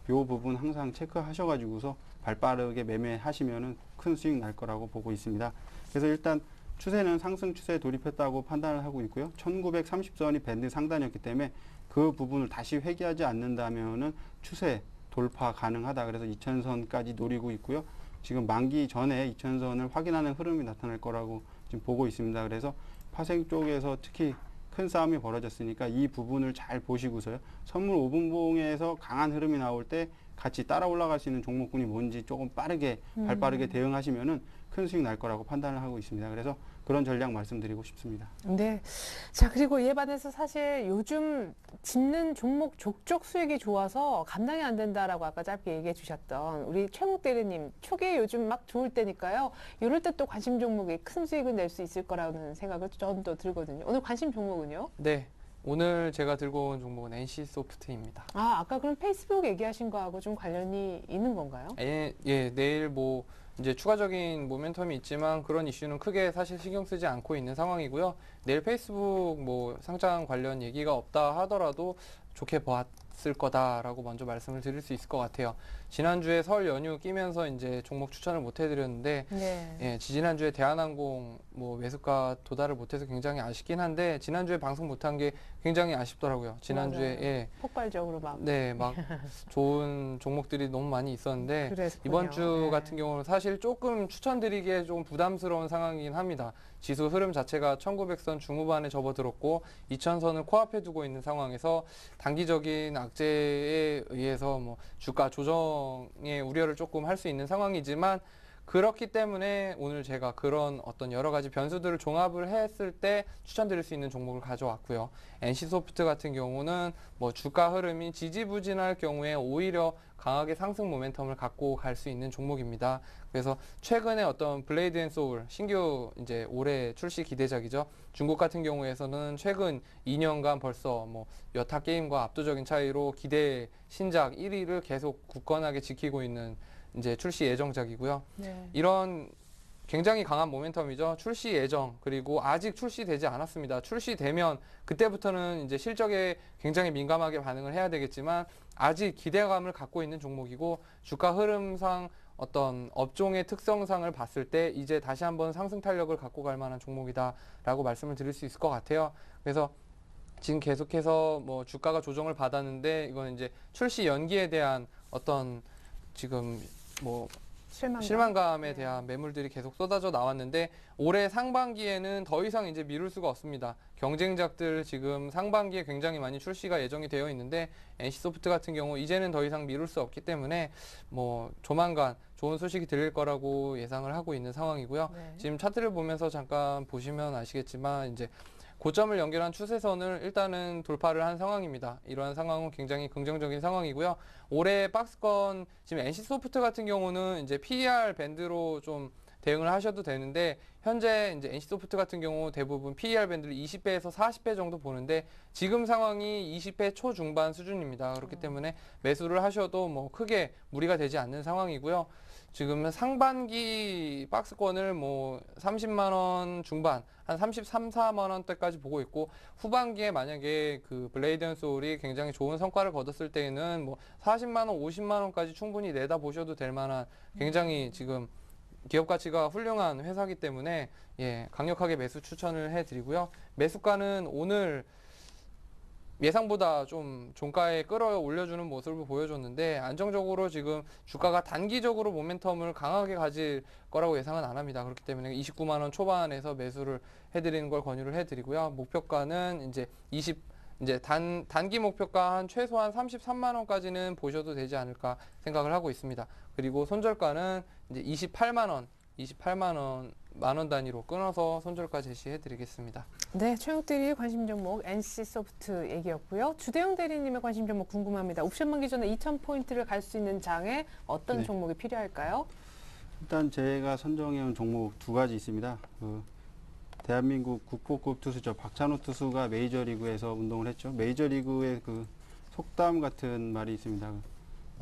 요 부분 항상 체크하셔가지고서 발빠르게 매매하시면은 큰 수익 날 거라고 보고 있습니다. 그래서 일단 추세는 상승 추세에 돌입했다고 판단을 하고 있고요. 1930선이 밴드 상단이었기 때문에 그 부분을 다시 회귀하지 않는다면은 추세 돌파 가능하다. 그래서 2000선까지 노리고 있고요. 지금 만기 전에 2000선을 확인하는 흐름이 나타날 거라고 지금 보고 있습니다. 그래서 파생 쪽에서 특히 큰 싸움이 벌어졌으니까 이 부분을 잘 보시고서요. 선물 5분봉에서 강한 흐름이 나올 때 같이 따라 올라갈 수 있는 종목군이 뭔지 조금 빠르게 발빠르게 대응하시면은 큰 수익 날 거라고 판단을 하고 있습니다. 그래서 그런 전략 말씀드리고 싶습니다. 네. 자, 그리고 이에 반해서 사실 요즘 짚는 종목 족족 수익이 좋아서 감당이 안 된다라고 아까 짧게 얘기해 주셨던 우리 최목 대리님, 초기에 요즘 막 좋을 때니까요. 이럴 때 또 관심 종목이 큰 수익을 낼 수 있을 거라는 생각을 전 또 들거든요. 오늘 관심 종목은요? 네. 오늘 제가 들고 온 종목은 NC소프트입니다. 아까 그럼 페이스북 얘기하신 거하고 좀 관련이 있는 건가요? 내일 뭐 이제 추가적인 모멘텀이 있지만 그런 이슈는 크게 사실 신경 쓰지 않고 있는 상황이고요. 내일 페이스북 뭐 상장 관련 얘기가 없다 하더라도 좋게 봤을 거다라고 먼저 말씀을 드릴 수 있을 것 같아요. 지난주에 설 연휴 끼면서 이제 종목 추천을 못 해드렸는데 네. 지난주에 대한항공 뭐 매수가 도달을 못해서 굉장히 아쉽긴 한데 지난주에 방송 못한 게 굉장히 아쉽더라고요. 지난주에 폭발적으로 막. 막 좋은 종목들이 너무 많이 있었는데 그랬군요. 이번 주 네. 같은 경우는 사실 조금 추천드리기에 좀 부담스러운 상황이긴 합니다. 지수 흐름 자체가 1900선 중후반에 접어들었고 2000선을 코앞에 두고 있는 상황에서 단기적인 악재에 의해서 뭐 주가 조정의 우려를 조금 할 수 있는 상황이지만 그렇기 때문에 오늘 제가 그런 어떤 여러 가지 변수들을 종합을 했을 때 추천드릴 수 있는 종목을 가져왔고요. NC소프트 같은 경우는 뭐 주가 흐름이 지지부진할 경우에 오히려 강하게 상승 모멘텀을 갖고 갈 수 있는 종목입니다. 그래서 최근에 어떤 블레이드 앤 소울 신규 이제 올해 출시 기대작이죠. 중국 같은 경우에서는 최근 2년간 벌써 뭐 여타 게임과 압도적인 차이로 기대 신작 1위를 계속 굳건하게 지키고 있는 이제 출시 예정작이고요. 네. 이런 굉장히 강한 모멘텀이죠. 출시 예정, 그리고 아직 출시되지 않았습니다. 출시되면 그때부터는 이제 실적에 굉장히 민감하게 반응을 해야 되겠지만 아직 기대감을 갖고 있는 종목이고 주가 흐름상 어떤 업종의 특성상을 봤을 때 이제 다시 한번 상승 탄력을 갖고 갈 만한 종목이다라고 말씀을 드릴 수 있을 것 같아요. 그래서 지금 계속해서 뭐 주가가 조정을 받았는데 이건 이제 출시 연기에 대한 어떤 지금 뭐 실망감에 네. 대한 매물들이 계속 쏟아져 나왔는데 올해 상반기에는 더 이상 이제 미룰 수가 없습니다. 경쟁작들 지금 상반기에 굉장히 많이 출시가 예정이 되어 있는데 NC소프트 같은 경우 이제는 더 이상 미룰 수 없기 때문에 뭐 조만간 좋은 소식이 들릴 거라고 예상을 하고 있는 상황이고요. 네. 지금 차트를 보면서 잠깐 보시면 아시겠지만 이제 고점을 연결한 추세선을 일단은 돌파를 한 상황입니다. 이러한 상황은 굉장히 긍정적인 상황이고요. 올해 박스권 지금 NC소프트 같은 경우는 이제 PER 밴드로 좀 대응을 하셔도 되는데 현재 이제 NC소프트 같은 경우 대부분 PER 밴드를 20배에서 40배 정도 보는데 지금 상황이 20배 초중반 수준입니다. 그렇기 때문에 매수를 하셔도 뭐 크게 무리가 되지 않는 상황이고요. 지금 상반기 박스권을 뭐 30만 원 중반, 한 33, 4만 원대까지 보고 있고 후반기에 만약에 그 블레이드 앤 소울이 굉장히 좋은 성과를 거뒀을 때에는 뭐 40만 원, 50만 원까지 충분히 내다 보셔도 될 만한 굉장히 지금 기업 가치가 훌륭한 회사이기 때문에 예, 강력하게 매수 추천을 해드리고요. 매수가는 오늘 예상보다 좀 종가에 끌어올려주는 모습을 보여줬는데 안정적으로 지금 주가가 단기적으로 모멘텀을 강하게 가질 거라고 예상은 안 합니다. 그렇기 때문에 29만 원 초반에서 매수를 해드리는 걸 권유를 해드리고요. 목표가는 이제 단기 목표가 한 최소한 33만 원까지는 보셔도 되지 않을까 생각을 하고 있습니다. 그리고 손절가는 이제 28만 원 만 원 단위로 끊어서 손절가 제시해 드리겠습니다. 네, 최욱 대리의 관심 종목 NC소프트 얘기였고요. 주대영 대리님의 관심 종목 궁금합니다. 옵션 만기 전에 2,000포인트를 갈 수 있는 장에 어떤 네. 종목이 필요할까요? 일단 제가 선정해온 종목 두 가지 있습니다. 대한민국 국보급 투수죠. 박찬호 투수가 메이저리그에서 운동을 했죠. 메이저리그의 그 속담 같은 말이 있습니다.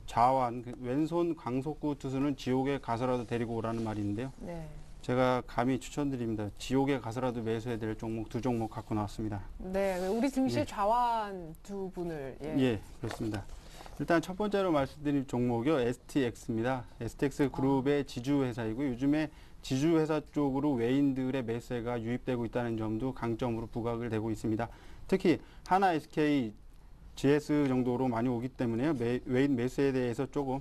좌완, 왼손 강속구 투수는 지옥에 가서라도 데리고 오라는 말이 있는데요. 네. 제가 감히 추천드립니다. 지옥에 가서라도 매수해야 될 종목 두 종목 갖고 나왔습니다. 네, 우리 증시 예. 좌완 두 분을 예, 그렇습니다. 일단 첫 번째로 말씀드릴 종목이요. STX입니다. STX 그룹의 지주회사이고 요즘에 지주회사 쪽으로 외인들의 매수가 유입되고 있다는 점도 강점으로 부각을 되고 있습니다. 특히 하나 SK, GS 정도로 많이 오기 때문에 외인 매수에 대해서 조금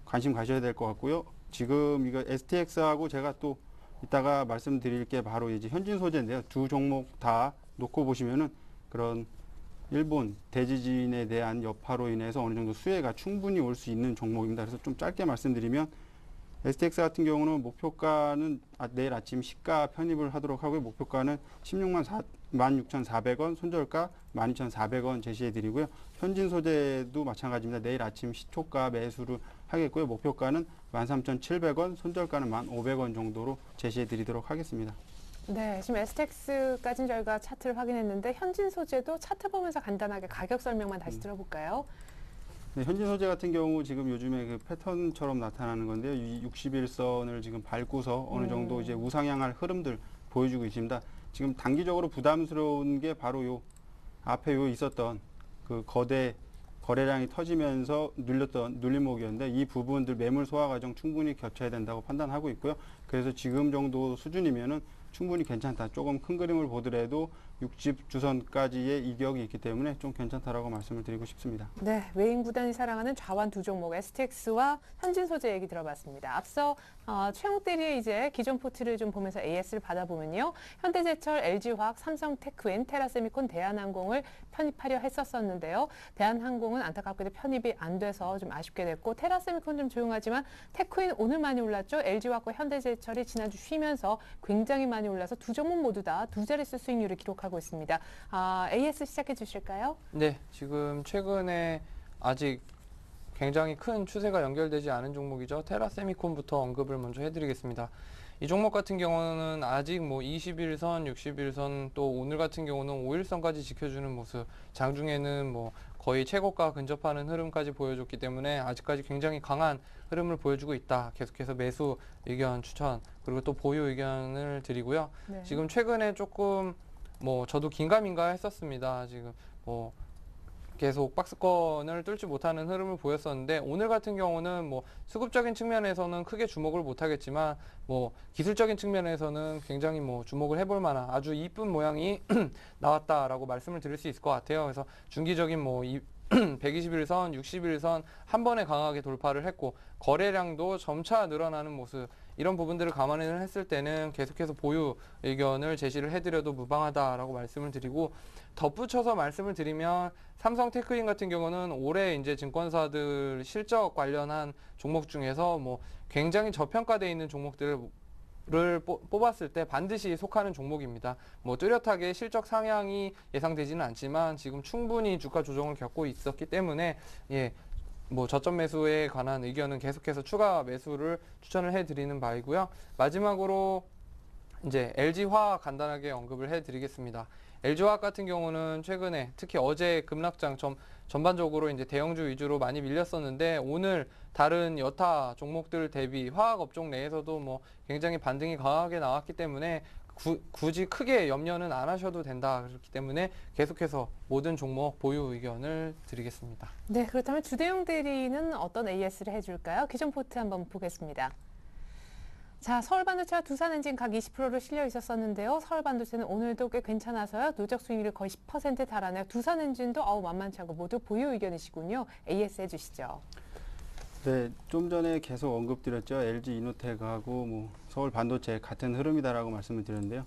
관심 가셔야 될 것 같고요. 지금 이거 STX하고 제가 또 이따가 말씀드릴 게 바로 이제 현진 소재인데요. 두 종목 다 놓고 보시면은 그런 일본 대지진에 대한 여파로 인해서 어느 정도 수혜가 충분히 올 수 있는 종목입니다. 그래서 좀 짧게 말씀드리면 STX 같은 경우는 목표가는 내일 아침 시가 편입을 하도록 하고요. 목표가는 16,400원, 손절가 12,400원 제시해 드리고요. 현진 소재도 마찬가지입니다. 내일 아침 시초가 매수를 하겠고요. 목표가는 13,700원, 손절가는 1,500원 정도로 제시해 드리도록 하겠습니다. 네, 지금 STX까지는 저희가 차트를 확인했는데 현진 소재도 차트 보면서 간단하게 가격 설명만 다시 들어볼까요? 네, 현진 소재 같은 경우 지금 요즘에 그 패턴처럼 나타나는 건데요. 이 61선을 지금 밟고서 어느 정도 이제 우상향할 흐름들 보여주고 있습니다. 지금 단기적으로 부담스러운 게 바로 요 앞에 요 있었던 그 거대 거래량이 터지면서 눌렸던 눌림목이었는데 이 부분들 매물 소화 과정 충분히 거쳐야 된다고 판단하고 있고요. 그래서 지금 정도 수준이면은 충분히 괜찮다. 조금 큰 그림을 보더라도 60 주선까지의 이격이 있기 때문에 좀 괜찮다라고 말씀을 드리고 싶습니다. 네, 외인 구단이 사랑하는 좌완 두 종목 STX와 현진 소재 얘기 들어봤습니다. 앞서 최욱 대리의 이제 기존 포트를 좀 보면서 AS를 받아보면요. 현대제철, LG화학, 삼성테크인, 테라세미콘, 대한항공을 편입하려 했었었는데요. 대한항공은 안타깝게도 편입이 안 돼서 좀 아쉽게 됐고 테라세미콘 좀 조용하지만 테크인 오늘 많이 올랐죠. LG화학과 현대제철이 지난주 쉬면서 굉장히 많이 올라서 두 종목 모두 다 두 자릿수 수익률을 기록하고 있습니다. AS 시작해 주실까요? 네, 지금 최근에 아직 굉장히 큰 추세가 연결되지 않은 종목이죠. 테라세미콘부터 언급을 먼저 해드리겠습니다. 이 종목 같은 경우는 아직 뭐 21선, 61선 또 오늘 같은 경우는 5일선까지 지켜주는 모습, 장중에는 뭐 거의 최고가 근접하는 흐름까지 보여줬기 때문에 아직까지 굉장히 강한 흐름을 보여주고 있다. 계속해서 매수 의견 추천 그리고 또 보유 의견을 드리고요. 네. 지금 최근에 조금 뭐 저도 긴가민가 했었습니다. 지금 뭐 계속 박스권을 뚫지 못하는 흐름을 보였었는데 오늘 같은 경우는 뭐 수급적인 측면에서는 크게 주목을 못하겠지만 뭐 기술적인 측면에서는 굉장히 뭐 주목을 해볼 만한 아주 이쁜 모양이 나왔다라고 말씀을 드릴 수 있을 것 같아요. 그래서 중기적인 뭐 121선, 61선 한 번에 강하게 돌파를 했고 거래량도 점차 늘어나는 모습 이런 부분들을 감안을 했을 때는 계속해서 보유 의견을 제시를 해드려도 무방하다라고 말씀을 드리고 덧붙여서 말씀을 드리면 삼성테크인 같은 경우는 올해 이제 증권사들 실적 관련한 종목 중에서 뭐 굉장히 저평가되어 있는 종목들을 뽑았을 때 반드시 속하는 종목입니다. 뭐 뚜렷하게 실적 상향이 예상되지는 않지만 지금 충분히 주가 조정을 겪고 있었기 때문에 뭐 저점 매수에 관한 의견은 계속해서 추가 매수를 추천을 해드리는 바이고요. 마지막으로 이제 LG화학 간단하게 언급을 해드리겠습니다. LG화학 같은 경우는 최근에 특히 어제 급락장 전반적으로 이제 대형주 위주로 많이 밀렸었는데 오늘 다른 여타 종목들 대비 화학 업종 내에서도 뭐 굉장히 반등이 강하게 나왔기 때문에 굳이 크게 염려는 안 하셔도 된다. 그렇기 때문에 계속해서 모든 종목 보유 의견을 드리겠습니다. 네, 그렇다면 주대용 대리는 어떤 AS를 해줄까요? 기존 포트 한번 보겠습니다. 자, 서울반도체와 두산엔진 각 20%를 실려 있었었는데요. 서울반도체는 오늘도 꽤 괜찮아서요. 누적 수익률이 거의 10% 달하네요. 두산엔진도 만만치 않고 모두 보유 의견이시군요. AS 해주시죠. 네, 좀 전에 계속 언급드렸죠. LG 이노텍하고 뭐 서울 반도체 같은 흐름이다라고 말씀을 드렸는데요.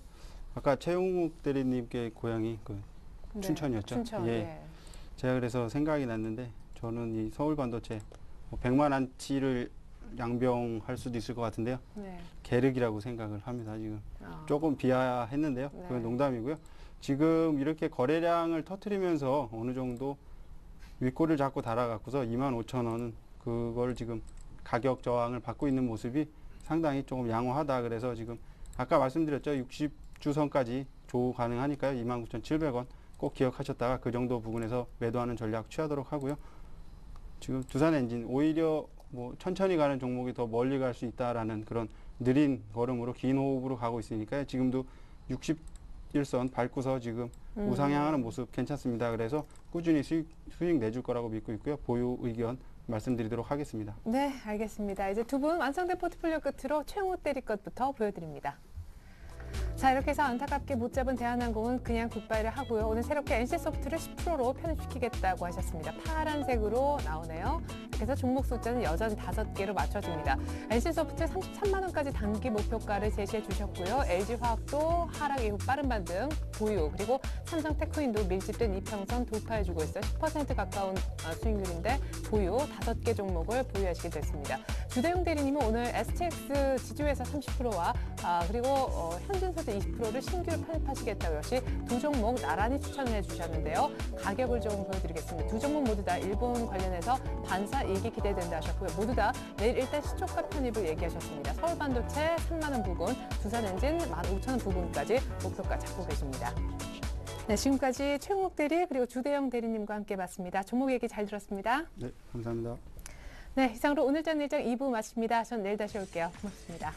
아까 최용욱 대리님께 고향이 그 춘천이었죠. 춘천. 예. 제가 그래서 생각이 났는데 저는 이 서울 반도체 100만 안치를 양병할 수도 있을 것 같은데요. 네. 계륵이라고 생각을 합니다. 지금 조금 비하했는데요. 네. 그건 농담이고요. 지금 이렇게 거래량을 터트리면서 어느 정도 윗골을 잡고 달아갖고서 25,000원은 그걸 지금 가격 저항을 받고 있는 모습이 상당히 조금 양호하다. 그래서 지금 아까 말씀드렸죠. 60주선까지 조 가능하니까요. 29,700원 꼭 기억하셨다가 그 정도 부분에서 매도하는 전략 취하도록 하고요. 지금 두산엔진 오히려 뭐 천천히 가는 종목이 더 멀리 갈 수 있다라는 그런 느린 걸음으로 긴 호흡으로 가고 있으니까요. 지금도 61선 밟고서 지금 우상향하는 모습 괜찮습니다. 그래서 꾸준히 수익 내줄 거라고 믿고 있고요. 보유 의견 말씀드리도록 하겠습니다. 네, 알겠습니다. 이제 두 분 완성된 포트폴리오 끝으로 최용욱 대리 것부터 보여드립니다. 자, 이렇게 해서 안타깝게 못 잡은 대한항공은 그냥 굿바이를 하고요. 오늘 새롭게 NC소프트를 10%로 편입시키겠다고 하셨습니다. 파란색으로 나오네요. 이렇게 해서 종목 숫자는 여전히 5개로 맞춰집니다. NC소프트 33만 원까지 단기 목표가를 제시해 주셨고요. LG화학도 하락 이후 빠른 반등 보유, 그리고 삼성테크인도 밀집된 이평선 돌파해주고 있어요. 10% 가까운 수익률인데 보유 5개 종목을 보유하시게 됐습니다. 주대용 대리님은 오늘 STX 지주회사 30%와 그리고 현진소재 20%를 신규로 편입하시겠다고 역시 두 종목 나란히 추천을 해주셨는데요. 가격을 좀 보여드리겠습니다. 두 종목 모두 다 일본 관련해서 반사 이익이 기대된다 하셨고요. 모두 다 내일 일단 시초가 편입을 얘기하셨습니다. 서울반도체 3만 원 부근, 두산엔진 15,000원 부근까지 목표가 잡고 계십니다. 네, 지금까지 최용욱 대리 그리고 주대영 대리님과 함께 봤습니다. 종목 얘기 잘 들었습니다. 네, 감사합니다. 네, 이상으로 오늘 전 일정 2부 마칩니다. 전 내일 다시 올게요. 고맙습니다.